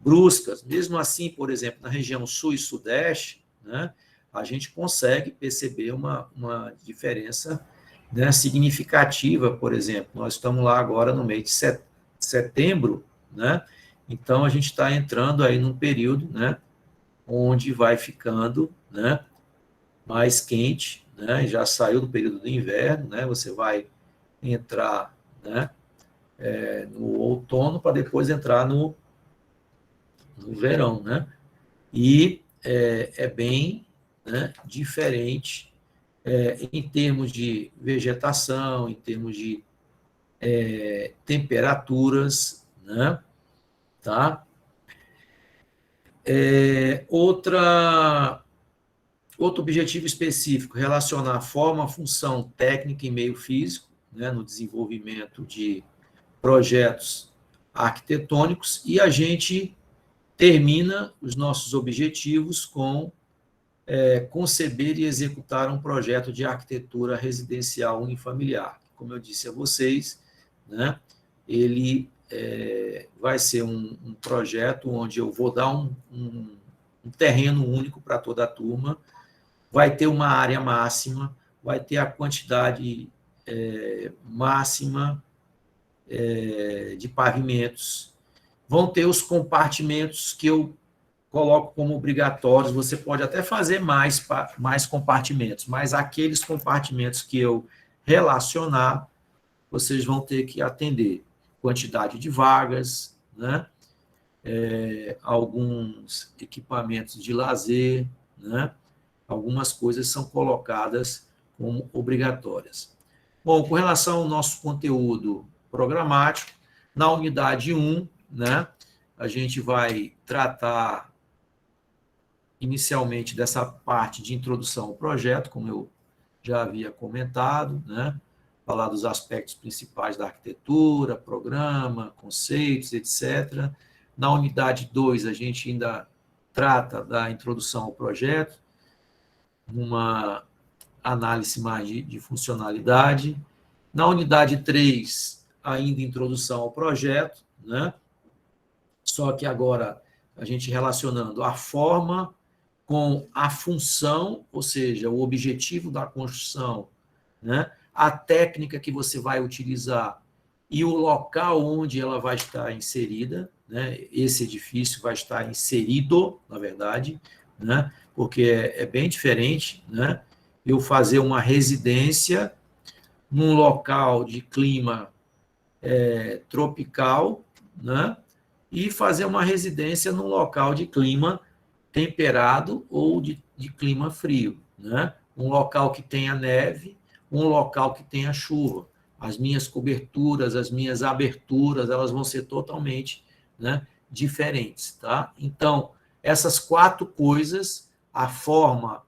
bruscas. Mesmo assim, por exemplo, na região sul e sudeste, né, a gente consegue perceber uma diferença, né, significativa. Por exemplo, nós estamos lá agora no mês de setembro, né, então a gente está entrando aí num período, né, onde vai ficando, né, mais quente, né, já saiu do período do inverno, né, você vai entrar, né, no outono para depois entrar no verão, né? E é bem, né, diferente em termos de vegetação, em termos de temperaturas, né? Tá? Outro objetivo específico, relacionar forma, função, técnica e meio físico, né, no desenvolvimento de projetos arquitetônicos, e a gente termina os nossos objetivos com conceber e executar um projeto de arquitetura residencial unifamiliar. Como eu disse a vocês, né, ele vai ser um projeto onde eu vou dar um terreno único para toda a turma, vai ter uma área máxima, vai ter a quantidade máxima de pavimentos, vão ter os compartimentos que eu coloco como obrigatórios. Você pode até fazer mais compartimentos, mas aqueles compartimentos que eu relacionar, vocês vão ter que atender quantidade de vagas, né? Alguns equipamentos de lazer, né? Algumas coisas são colocadas como obrigatórias. Bom, com relação ao nosso conteúdo programático, na unidade 1, né, a gente vai tratar inicialmente dessa parte de introdução ao projeto, como eu já havia comentado, né? Falar dos aspectos principais da arquitetura, programa, conceitos, etc. Na unidade 2, a gente ainda trata da introdução ao projeto, uma análise mais de funcionalidade. Na unidade 3, ainda introdução ao projeto, né? Só que agora a gente relacionando a forma com a função, ou seja, o objetivo da construção, né? A técnica que você vai utilizar e o local onde ela vai estar inserida, né? Esse edifício vai estar inserido, na verdade, né? Porque é bem diferente, né? Eu fazer uma residência num local de clima tropical, né? E fazer uma residência num local de clima temperado ou de clima frio, né? Um local que tenha neve, um local que tenha chuva. As minhas coberturas, as minhas aberturas, elas vão ser totalmente, né, diferentes, tá? Então, essas 4 coisas, a forma,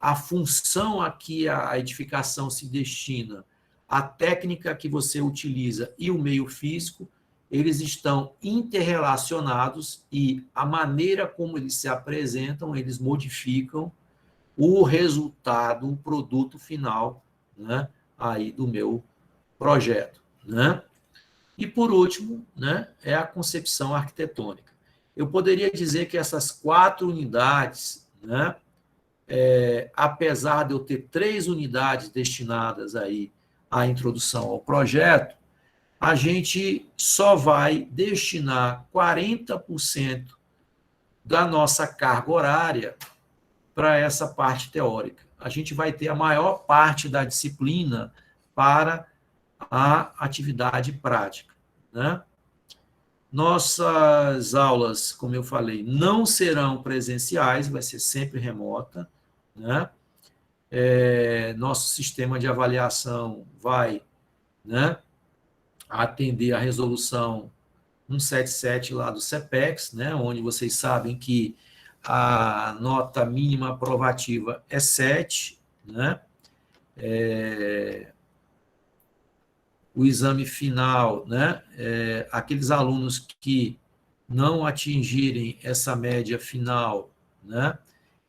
a função a que a edificação se destina, a técnica que você utiliza e o meio físico, eles estão interrelacionados e a maneira como eles se apresentam, eles modificam o resultado, o produto final, né, aí do meu projeto, né? E por último, né, é a concepção arquitetônica. Eu poderia dizer que essas 4 unidades, né, apesar de eu ter 3 unidades destinadas aí à introdução ao projeto, a gente só vai destinar 40% da nossa carga horária para essa parte teórica. A gente vai ter a maior parte da disciplina para a atividade prática, né? Nossas aulas, como eu falei, não serão presenciais, vai ser sempre remota, né? Nosso sistema de avaliação vai, né, atender a resolução 177 lá do CEPEX, né, onde vocês sabem que a nota mínima aprovativa é 7, né? O exame final, né? Aqueles alunos que não atingirem essa média final, né?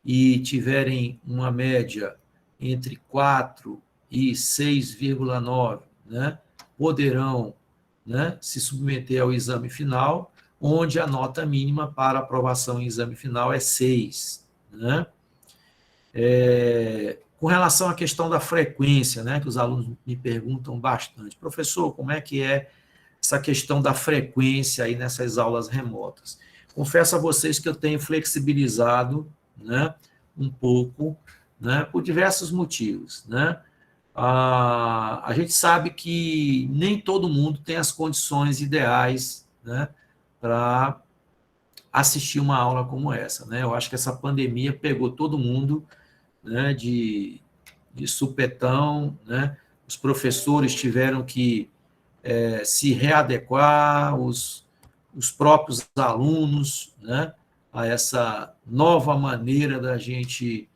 E tiverem uma média entre 4 e 6,9, né? Poderão, né, se submeter ao exame final, onde a nota mínima para aprovação em exame final é 6, né? Com relação à questão da frequência, né, que os alunos me perguntam bastante, professor, como é que é essa questão da frequência aí nessas aulas remotas? Confesso a vocês que eu tenho flexibilizado, né, um pouco, né, por diversos motivos, né? A gente sabe que nem todo mundo tem as condições ideais, né, para assistir uma aula como essa, né? Eu acho que essa pandemia pegou todo mundo, né, de supetão, né? Os professores tiveram que se readequar, os próprios alunos, né, a essa nova maneira da gente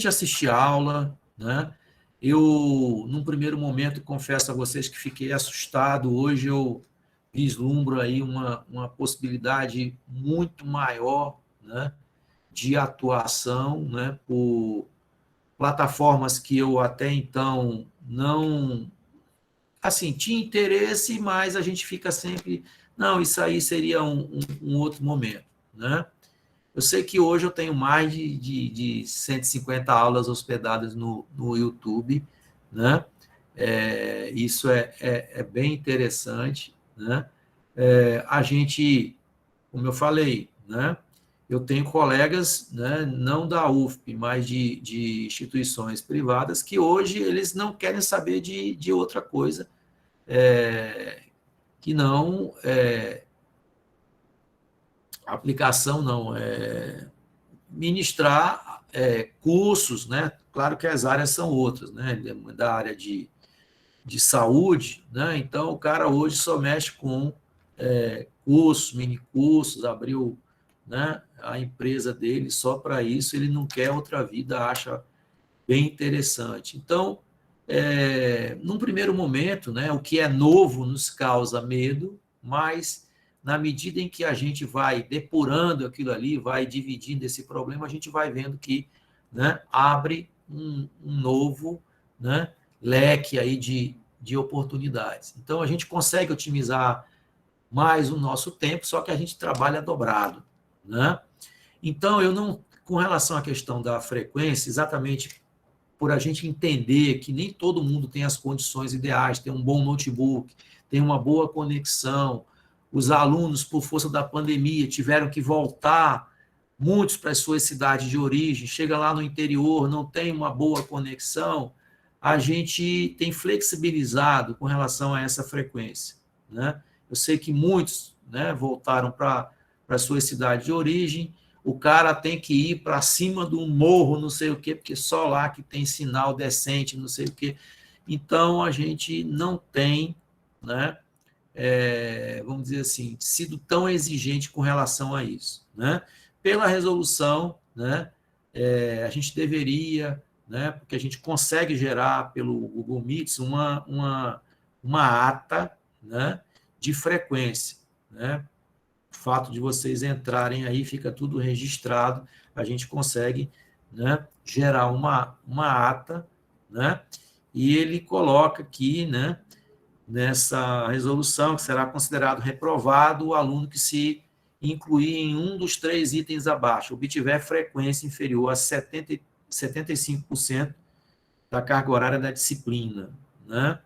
assistir a aula, né? Eu, num primeiro momento, confesso a vocês que fiquei assustado. Hoje eu vislumbro aí uma possibilidade muito maior, né, de atuação, né, por plataformas que eu até então não, assim, tinha interesse, mas a gente fica sempre, não, isso aí seria um outro momento, né? Eu sei que hoje eu tenho mais de 150 aulas hospedadas no YouTube, né? Isso é bem interessante, né? A gente, como eu falei, né? Eu tenho colegas, né, não da UFP, mas de instituições privadas, que hoje eles não querem saber de outra coisa, que não aplicação, não, ministrar cursos, né? Claro que as áreas são outras, né? Da área de saúde, né? Então o cara hoje só mexe com cursos, mini cursos, abriu, né, a empresa dele só para isso, ele não quer outra vida, acha bem interessante. Então, num primeiro momento, né, o que é novo nos causa medo, mas na medida em que a gente vai depurando aquilo ali, vai dividindo esse problema, a gente vai vendo que, né, abre um novo, né, leque aí de oportunidades. Então, a gente consegue otimizar mais o nosso tempo, só que a gente trabalha dobrado, né? Então, eu não, com relação à questão da frequência, exatamente por a gente entender que nem todo mundo tem as condições ideais, tem um bom notebook, tem uma boa conexão. Os alunos, por força da pandemia, tiveram que voltar, muitos para as suas cidades de origem, chega lá no interior, não tem uma boa conexão, a gente tem flexibilizado com relação a essa frequência, né? Eu sei que muitos, né, voltaram para as suas cidades de origem, o cara tem que ir para cima do morro, não sei o quê, porque só lá que tem sinal decente, não sei o quê. Então, a gente não tem, né, vamos dizer assim, sido tão exigente com relação a isso, né? pela resolução, né, a gente deveria, né, porque a gente consegue gerar pelo Google Meets uma ata, né, de frequência, né? O fato de vocês entrarem aí, fica tudo registrado, a gente consegue, né, gerar uma ata, né, e ele coloca aqui, né, nessa resolução, que será considerado reprovado o aluno que se incluir em um dos 3 itens abaixo, obtiver frequência inferior a 75% da carga horária da disciplina, né?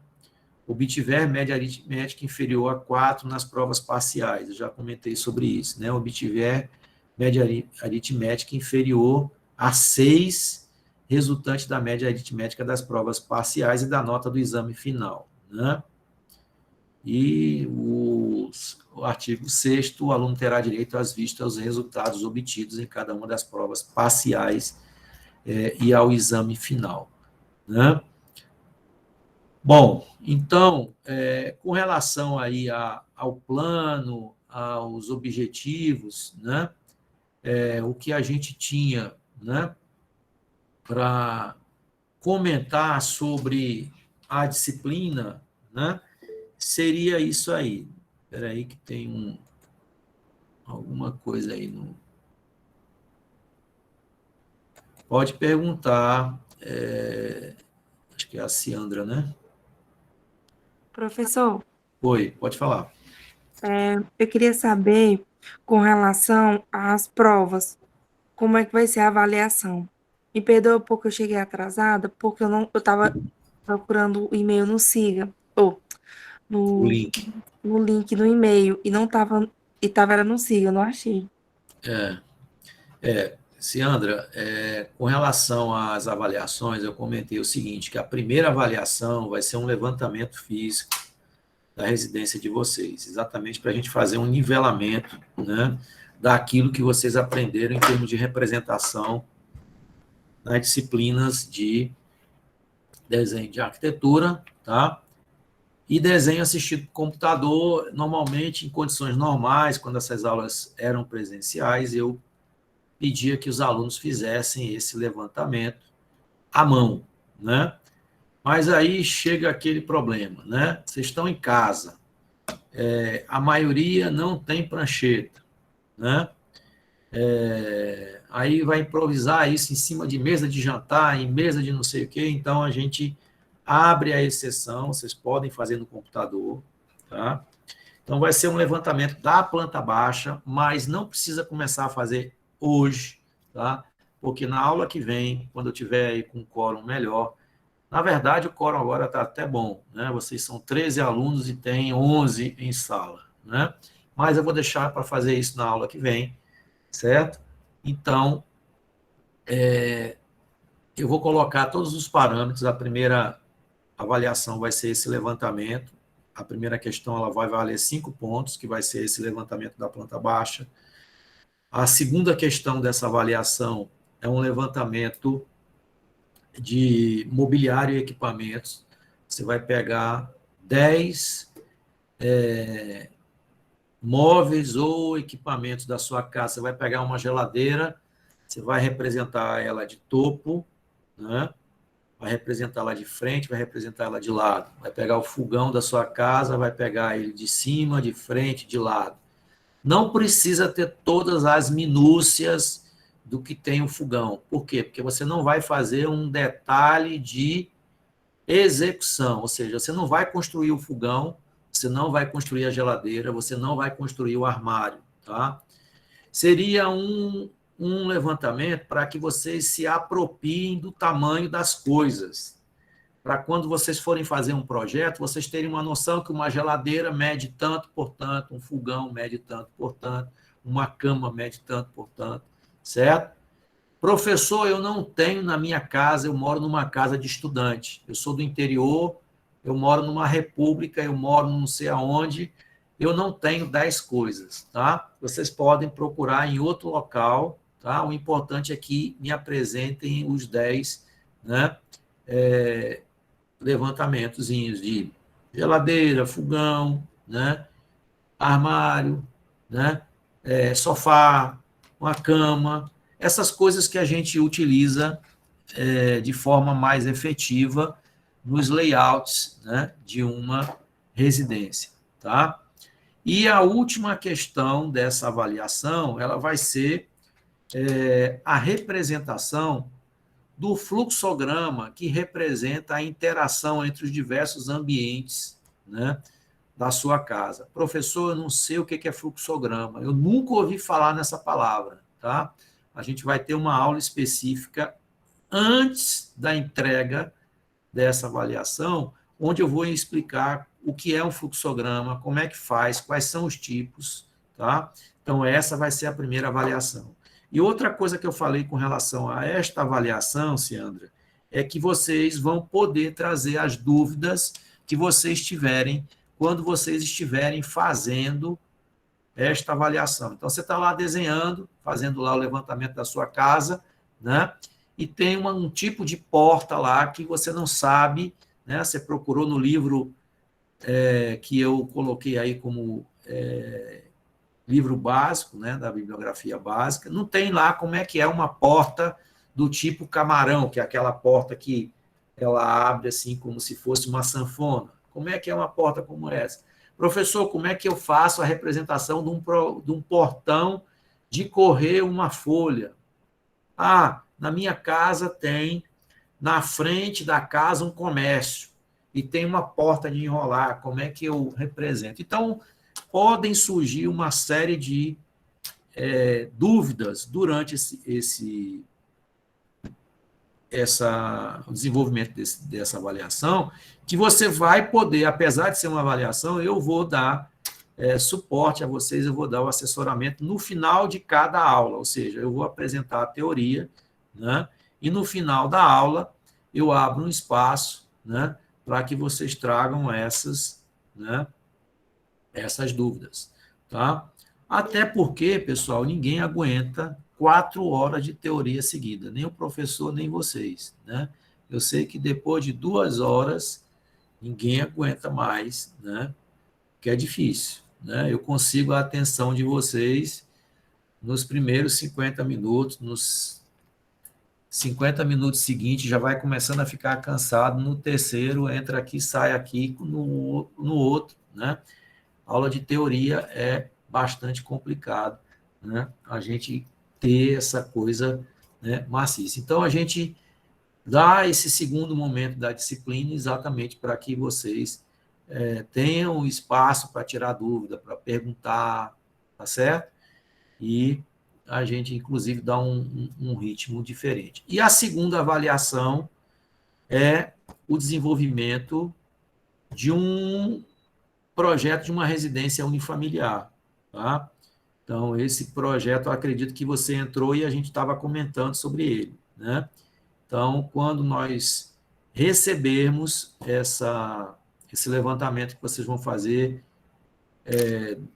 Obtiver média aritmética inferior a 4 nas provas parciais, eu já comentei sobre isso, né? Obtiver média aritmética inferior a 6, resultante da média aritmética das provas parciais e da nota do exame final, né? E o artigo 6º, o aluno terá direito às vistas aos resultados obtidos em cada uma das provas parciais e ao exame final, né? Bom, então, com relação aí ao plano, aos objetivos, né, o que a gente tinha, né, para comentar sobre a disciplina, né, seria isso aí. Espera aí que tem alguma coisa aí. Pode perguntar, acho que é a Ciandra, né? Professor, Oi, pode falar. eu queria saber, com relação às provas, como é que vai ser a avaliação? Me perdoa porque eu cheguei atrasada, porque eu estava procurando o e-mail no Siga, ou O no, link. no link no e-mail, e não estava, e estava era no Siga, eu não achei. Ciandra, com relação às avaliações, eu comentei o seguinte, que a primeira avaliação vai ser um levantamento físico da residência de vocês, exatamente para a gente fazer um nivelamento, né, daquilo que vocês aprenderam em termos de representação nas disciplinas de desenho de arquitetura, tá? E desenho assistido por computador, normalmente em condições normais, quando essas aulas eram presenciais, eu pedia que os alunos fizessem esse levantamento à mão, né? Mas aí chega aquele problema, né? Vocês estão em casa, a maioria não tem prancheta, né? Aí vai improvisar isso em cima de mesa de jantar, em mesa de não sei o quê, então a gente abre a exceção, vocês podem fazer no computador, tá? Então vai ser um levantamento da planta baixa, mas não precisa começar a fazer hoje, tá? Porque na aula que vem, quando eu tiver aí com um quórum melhor, na verdade o quórum agora está até bom, né? Vocês são 13 alunos e tem 11 em sala, né? Mas eu vou deixar para fazer isso na aula que vem, certo? Então, eu vou colocar todos os parâmetros. A primeira avaliação vai ser esse levantamento. A primeira questão ela vai valer 5 pontos, que vai ser esse levantamento da planta baixa. A segunda questão dessa avaliação é um levantamento de mobiliário e equipamentos. Você vai pegar 10 móveis ou equipamentos da sua casa. Você vai pegar uma geladeira, você vai representar ela de topo, né? Vai representar ela de frente, vai representar ela de lado. Vai pegar o fogão da sua casa, vai pegar ele de cima, de frente, de lado. Não precisa ter todas as minúcias do que tem o fogão. Por quê? Porque você não vai fazer um detalhe de execução, ou seja, você não vai construir o fogão, você não vai construir a geladeira, você não vai construir o armário, tá? Seria um levantamento para que vocês se apropriem do tamanho das coisas, para quando vocês forem fazer um projeto, vocês terem uma noção que uma geladeira mede tanto por tanto, um fogão mede tanto por tanto, uma cama mede tanto por tanto, certo? Professor, eu não tenho na minha casa, eu moro numa casa de estudante. Eu sou do interior, eu moro numa república, eu moro não sei aonde, eu não tenho 10 coisas, tá? Vocês podem procurar em outro local, tá? O importante é que me apresentem os 10, né? Levantamentozinhos de geladeira, fogão, né? Armário, né? Sofá, uma cama, essas coisas que a gente utiliza de forma mais efetiva nos layouts, né, de uma residência, tá? E a última questão dessa avaliação, ela vai ser a representação do fluxograma que representa a interação entre os diversos ambientes, né, da sua casa. Professor, eu não sei o que é fluxograma, eu nunca ouvi falar nessa palavra, tá? A gente vai ter uma aula específica antes da entrega dessa avaliação, onde eu vou explicar o que é um fluxograma, como é que faz, quais são os tipos, tá? Então, essa vai ser a primeira avaliação. E outra coisa que eu falei com relação a esta avaliação, Ciandra, é que vocês vão poder trazer as dúvidas que vocês tiverem quando vocês estiverem fazendo esta avaliação. Então, você está lá desenhando, fazendo lá o levantamento da sua casa, né? E tem um tipo de porta lá que você não sabe, né? Você procurou no livro que eu coloquei aí como livro básico, né, da bibliografia básica, não tem lá como é que é uma porta do tipo camarão, que é aquela porta que ela abre assim como se fosse uma sanfona. Como é que é uma porta como essa? Professor, como é que eu faço a representação de um portão de correr uma folha? Ah, na minha casa tem, na frente da casa, um comércio, e tem uma porta de enrolar, como é que eu represento? Então, podem surgir uma série de dúvidas durante o desenvolvimento dessa avaliação, que você vai poder, apesar de ser uma avaliação, eu vou dar suporte a vocês, eu vou dar o assessoramento no final de cada aula, ou seja, eu vou apresentar a teoria, né, e no final da aula eu abro um espaço, né, para que vocês tragam essas, né, essas dúvidas, tá? Até porque, pessoal, ninguém aguenta 4 horas de teoria seguida, nem o professor, nem vocês, né? Eu sei que depois de 2 horas, ninguém aguenta mais, né? Que é difícil, né? Eu consigo a atenção de vocês nos primeiros 50 minutos, nos 50 minutos seguintes já vai começando a ficar cansado, no terceiro entra aqui, sai aqui, no outro, né? Aula de teoria é bastante complicado, né? A gente ter essa coisa, né, maciça. Então, a gente dá esse segundo momento da disciplina exatamente para que vocês tenham espaço para tirar dúvida, para perguntar, tá certo? E a gente, inclusive, dá um ritmo diferente. E a segunda avaliação é o desenvolvimento de um projeto de uma residência unifamiliar, tá? Então, esse projeto, eu acredito que você entrou e a gente estava comentando sobre ele, né? Então, quando nós recebermos esse levantamento que vocês vão fazer,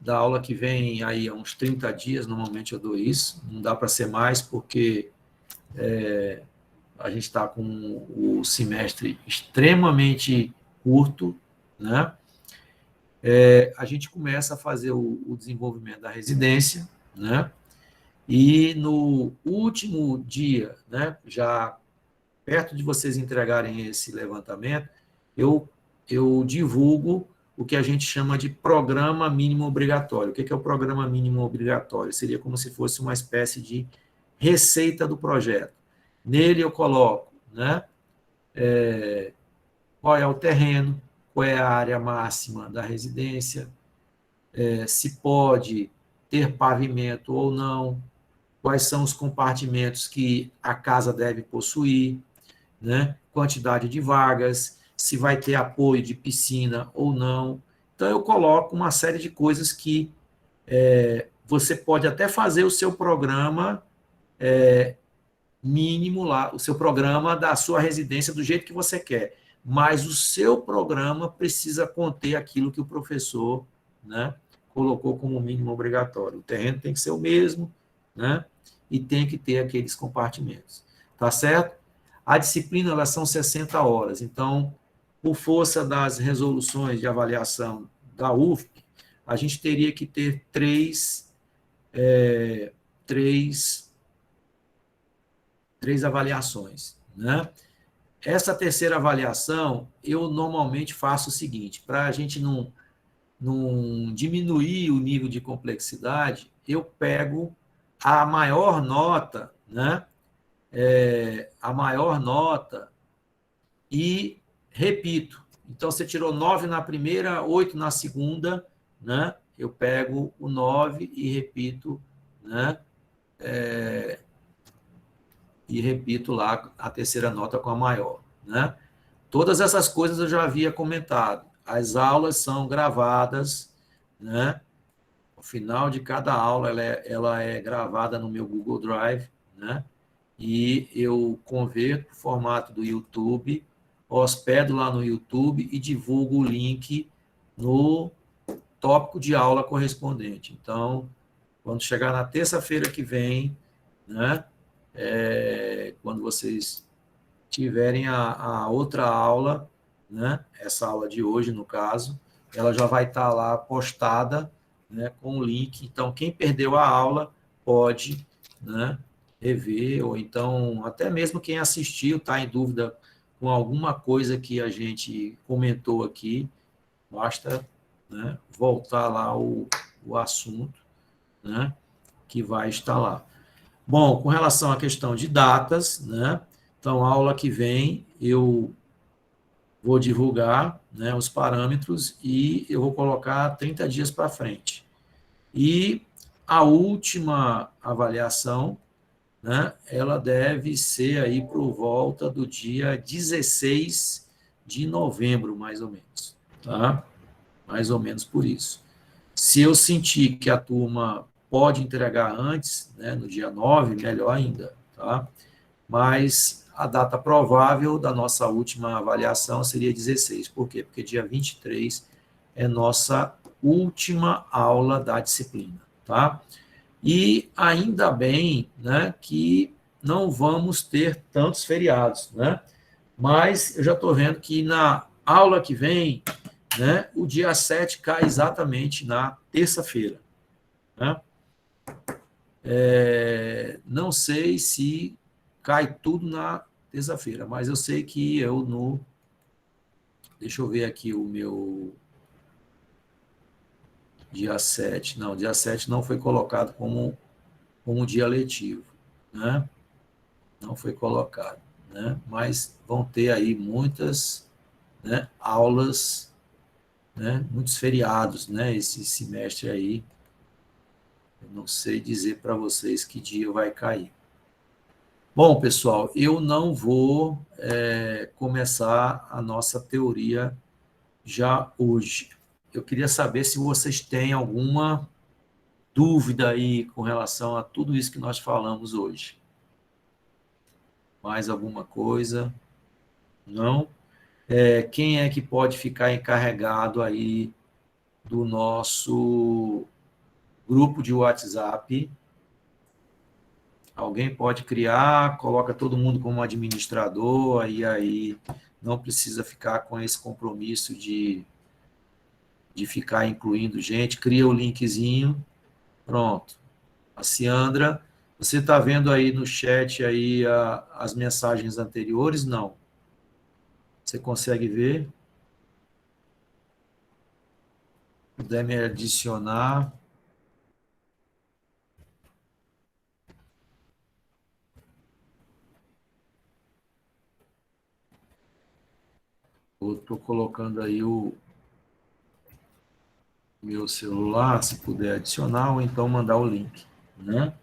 da aula que vem aí há uns 30 dias, normalmente eu dou isso, não dá para ser mais, porque a gente está com o semestre extremamente curto, né? A gente começa a fazer o desenvolvimento da residência, né? E no último dia, né, já perto de vocês entregarem esse levantamento, eu divulgo o que a gente chama de programa mínimo obrigatório. O que é o programa mínimo obrigatório? Seria como se fosse uma espécie de receita do projeto. Nele eu coloco, né, qual é o terreno, qual é a área máxima da residência, se pode ter pavimento ou não, quais são os compartimentos que a casa deve possuir, né? Quantidade de vagas, se vai ter apoio de piscina ou não. Então, eu coloco uma série de coisas que você pode até fazer o seu programa mínimo lá, o seu programa da sua residência do jeito que você quer, mas o seu programa precisa conter aquilo que o professor, né, colocou como mínimo obrigatório. O terreno tem que ser o mesmo, né, e tem que ter aqueles compartimentos. Tá certo? A disciplina, elas são 60 horas, então, por força das resoluções de avaliação da UFP, a gente teria que ter 3 três avaliações, né? Essa terceira avaliação, eu normalmente faço o seguinte, para a gente não diminuir o nível de complexidade, eu pego a maior nota, né? A maior nota e repito. Então, você tirou 9 na primeira, 8 na segunda, né? Eu pego o 9 e repito, né? E repito lá a terceira nota com a maior, né? Todas essas coisas eu já havia comentado. As aulas são gravadas, né? O final de cada aula ela é gravada no meu Google Drive, né? E eu converto o formato do YouTube, hospedo lá no YouTube e divulgo o link no tópico de aula correspondente. Então, quando chegar na terça-feira que vem, né? Quando vocês tiverem a outra aula, né? Essa aula de hoje, no caso, ela já vai estar lá postada, né? Com o link. Então, quem perdeu a aula pode, né? Rever, ou então, até mesmo quem assistiu, está em dúvida com alguma coisa que a gente comentou aqui, basta, né? Voltar lá o assunto, né? Que vai estar lá. Bom, com relação à questão de datas, né? Então, a aula que vem eu vou divulgar, né, os parâmetros e eu vou colocar 30 dias para frente. E a última avaliação, né, ela deve ser aí por volta do dia 16 de novembro, mais ou menos. Tá? Mais ou menos por isso. Se eu sentir que a turma pode entregar antes, né, no dia 9, melhor ainda. Tá? Mas a data provável da nossa última avaliação seria 16. Por quê? Porque dia 23 é nossa última aula da disciplina, tá? E ainda bem, né, que não vamos ter tantos feriados, né? Mas eu já estou vendo que na aula que vem, né, o dia 7 cai exatamente na terça-feira, né? Não sei se cai tudo na terça-feira, mas eu sei que eu no. Deixa eu ver aqui o meu dia 7. Não, dia 7 não foi colocado como dia letivo, né? Não foi colocado, né? Mas vão ter aí muitas, né, aulas, né, muitos feriados, né, esse semestre aí. Eu não sei dizer para vocês que dia vai cair. Bom, pessoal, eu não vou começar a nossa teoria já hoje. Eu queria saber se vocês têm alguma dúvida aí com relação a tudo isso que nós falamos hoje. Mais alguma coisa? Não? Quem é que pode ficar encarregado aí do nosso grupo de WhatsApp? Alguém pode criar, coloca todo mundo como administrador, e aí não precisa ficar com esse compromisso de ficar incluindo gente, cria o linkzinho, pronto. A Ciandra, você está vendo aí no chat aí as mensagens anteriores? Não. Você consegue ver? Puder me adicionar. Eu estou colocando aí o meu celular, se puder adicionar, ou então mandar o link, né?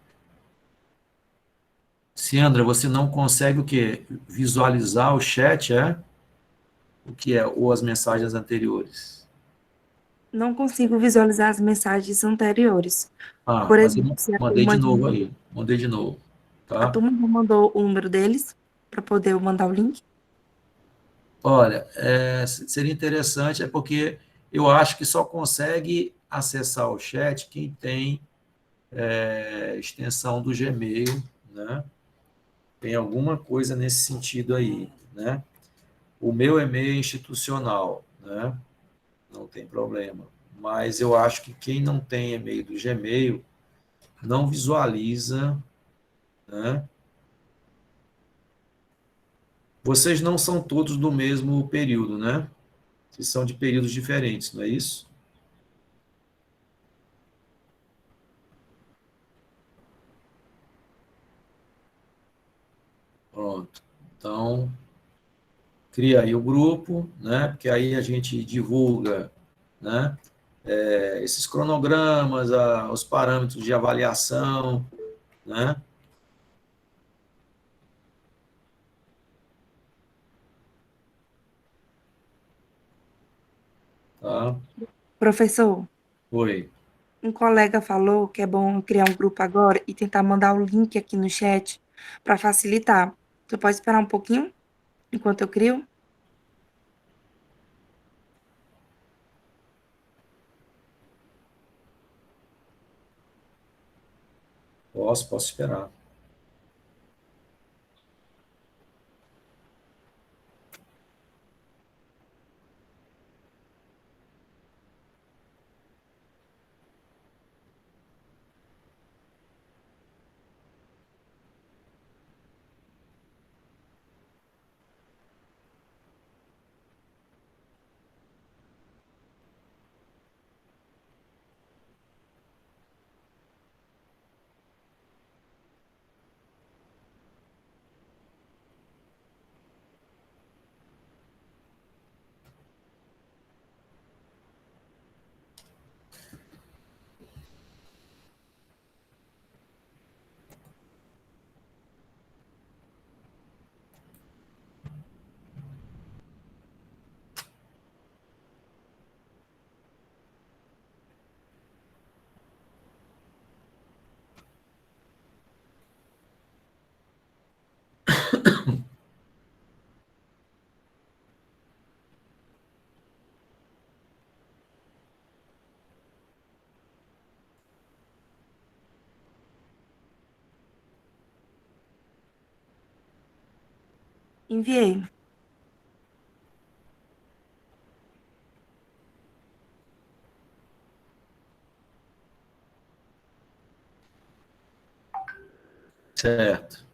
Ciandra, você não consegue o quê? Visualizar o chat, é? O que é? Ou as mensagens anteriores? Não consigo visualizar as mensagens anteriores. Ah, Por mas eu exemplo, se a mandei de turma, novo aí. Mandei de novo, a tá? turma não mandou o número deles para poder eu mandar o link? Olha, seria interessante, é porque eu acho que só consegue acessar o chat quem tem extensão do Gmail, né? Tem alguma coisa nesse sentido aí, né? O meu e-mail é institucional, né? Não tem problema. Mas eu acho que quem não tem e-mail do Gmail, não visualiza, né? Vocês não são todos do mesmo período, né? Vocês são de períodos diferentes, não é isso? Pronto. Então, cria aí o grupo, né? Porque aí a gente divulga, né? Esses cronogramas, os parâmetros de avaliação, né? Tá? Professor, Oi. um colega falou que é bom criar um grupo agora e tentar mandar o link aqui no chat para facilitar. Você pode esperar um pouquinho enquanto eu crio? Posso esperar. Enviei. Certo.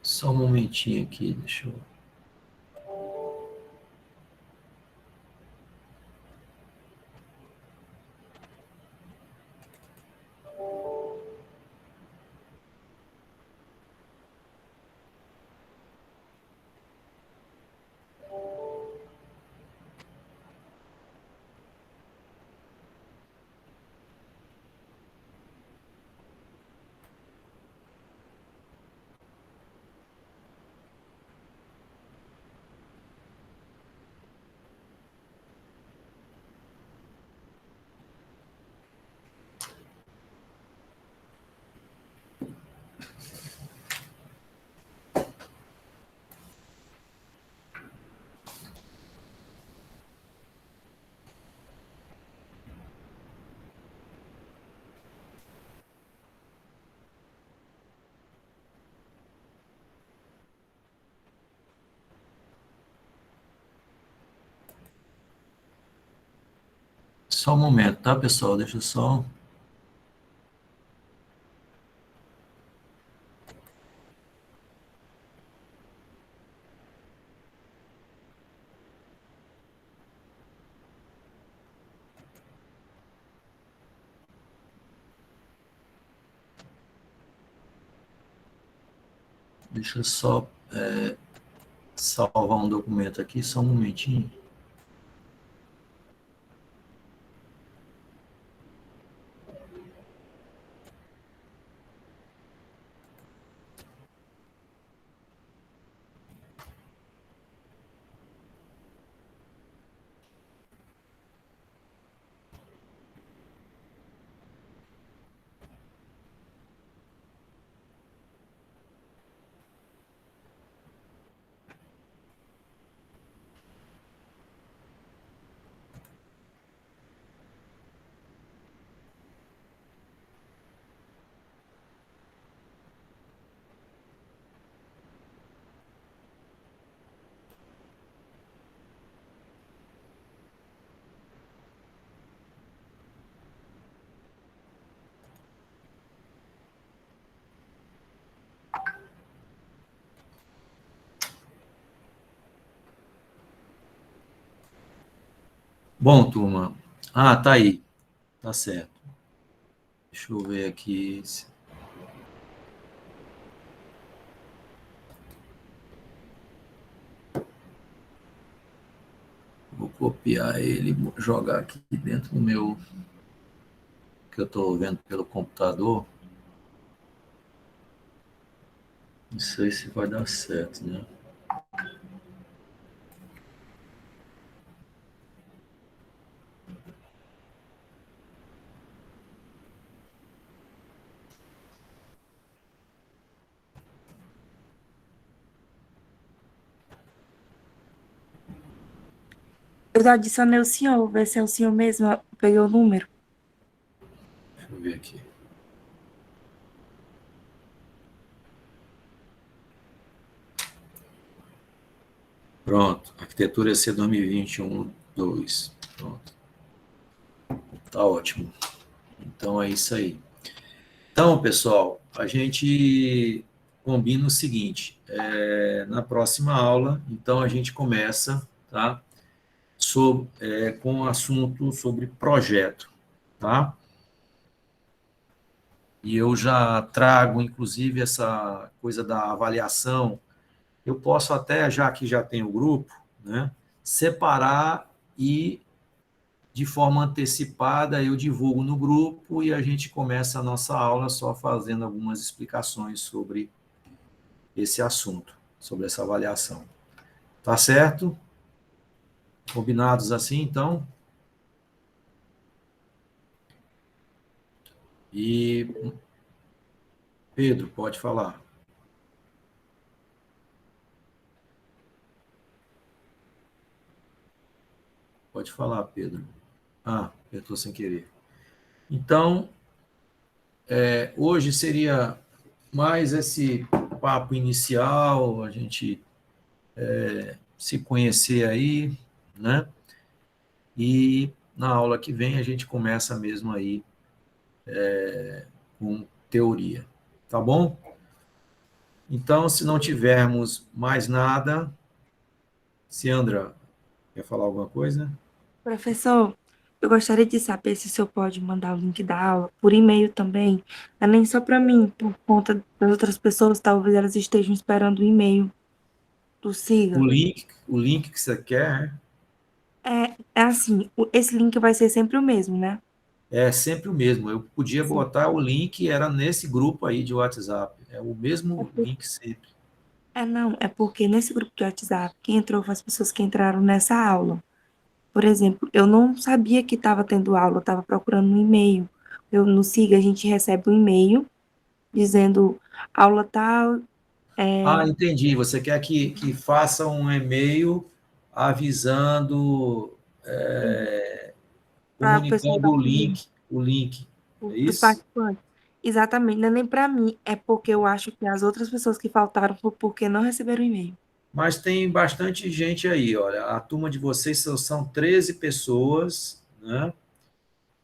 Só um momentinho aqui, deixa eu. Só um momento, tá, pessoal? Deixa eu só. Deixa eu só salvar um documento aqui, só um momentinho. Bom, turma. Ah, tá aí. Tá certo. Deixa eu ver aqui. Vou copiar ele e jogar aqui dentro do meu, que eu estou vendo pelo computador. Não sei se vai dar certo, né? Eu já adicionei o senhor, ver se é o senhor mesmo. Peguei o número. Deixa eu ver aqui. Pronto. Arquitetura EC 2021, 2. Pronto. Tá ótimo. Então é isso aí. Então, pessoal, a gente combina o seguinte: na próxima aula, então a gente começa, tá? Com o assunto sobre projeto, tá? E eu já trago, inclusive, essa coisa da avaliação. Eu posso até, já que já tem o grupo, né, separar e, de forma antecipada, eu divulgo no grupo e a gente começa a nossa aula só fazendo algumas explicações sobre esse assunto, sobre essa avaliação. Tá certo? Combinados assim, então? E Pedro, pode falar. Pode falar, Pedro. Ah, eu estou sem querer. Então, hoje seria mais esse papo inicial, a gente se conhecer aí, né? E na aula que vem a gente começa mesmo aí com teoria, tá bom? Então, se não tivermos mais nada, Ciandra, quer falar alguma coisa? Professor, eu gostaria de saber se o senhor pode mandar o link da aula por e-mail também. Não é nem só para mim, por conta das outras pessoas, talvez elas estejam esperando o e-mail do SIGA. O link que você quer É assim, esse link vai ser sempre o mesmo, né? é sempre o mesmo. Eu podia Sim. botar o link, era nesse grupo aí de WhatsApp. É o É, mesmo link sempre. não, é porque nesse grupo de WhatsApp, quem entrou foram as pessoas que entraram nessa aula. Por exemplo, eu não sabia que estava tendo aula, eu estava procurando no e-mail. Eu, no SIGA, a gente recebe um e-mail dizendo aula tal, Ah, entendi. Você quer que faça um e-mail avisando, para o pessoal comunicando da turma, o link. É dos isso? participantes. Exatamente, não é nem para mim, é porque eu acho que as outras pessoas que faltaram foi porque não receberam o e-mail. Mas tem bastante gente aí, olha. A turma de vocês são 13 pessoas, né?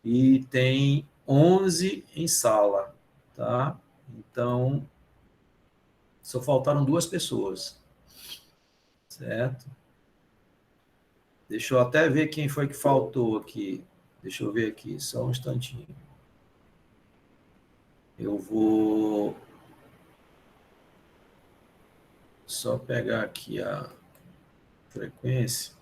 E tem 11 em sala, tá? Então, só faltaram duas pessoas, certo? Deixa eu até ver quem foi que faltou aqui. Deixa eu ver aqui, só um instantinho. Eu vou só pegar aqui a frequência.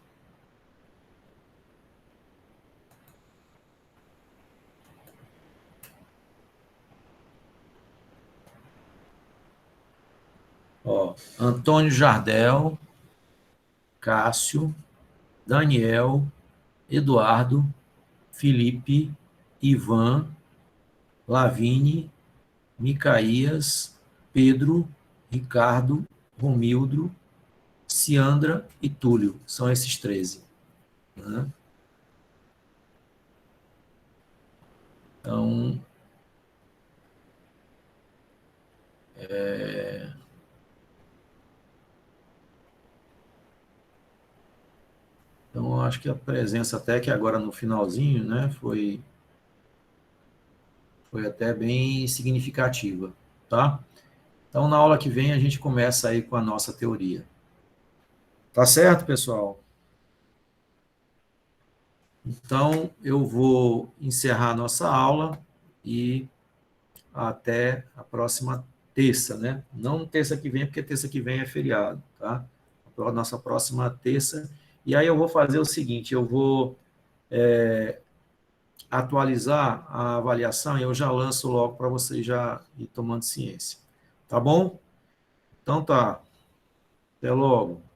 Ó, Antônio Jardel, Cássio, Daniel, Eduardo, Felipe, Ivan, Lavine, Micaías, Pedro, Ricardo, Romildo, Ciandra e Túlio. São esses 13. Né? Então, eu acho que a presença até que agora no finalzinho, né, foi até bem significativa, tá? Então, na aula que vem, a gente começa aí com a nossa teoria. Tá certo, pessoal? Então, eu vou encerrar a nossa aula e até a próxima terça, né? Não terça que vem, porque terça que vem é feriado, tá? A nossa próxima terça. E aí eu vou fazer o seguinte, eu vou atualizar a avaliação e eu já lanço logo para vocês já ir tomando ciência. Tá bom? Então tá. Até logo.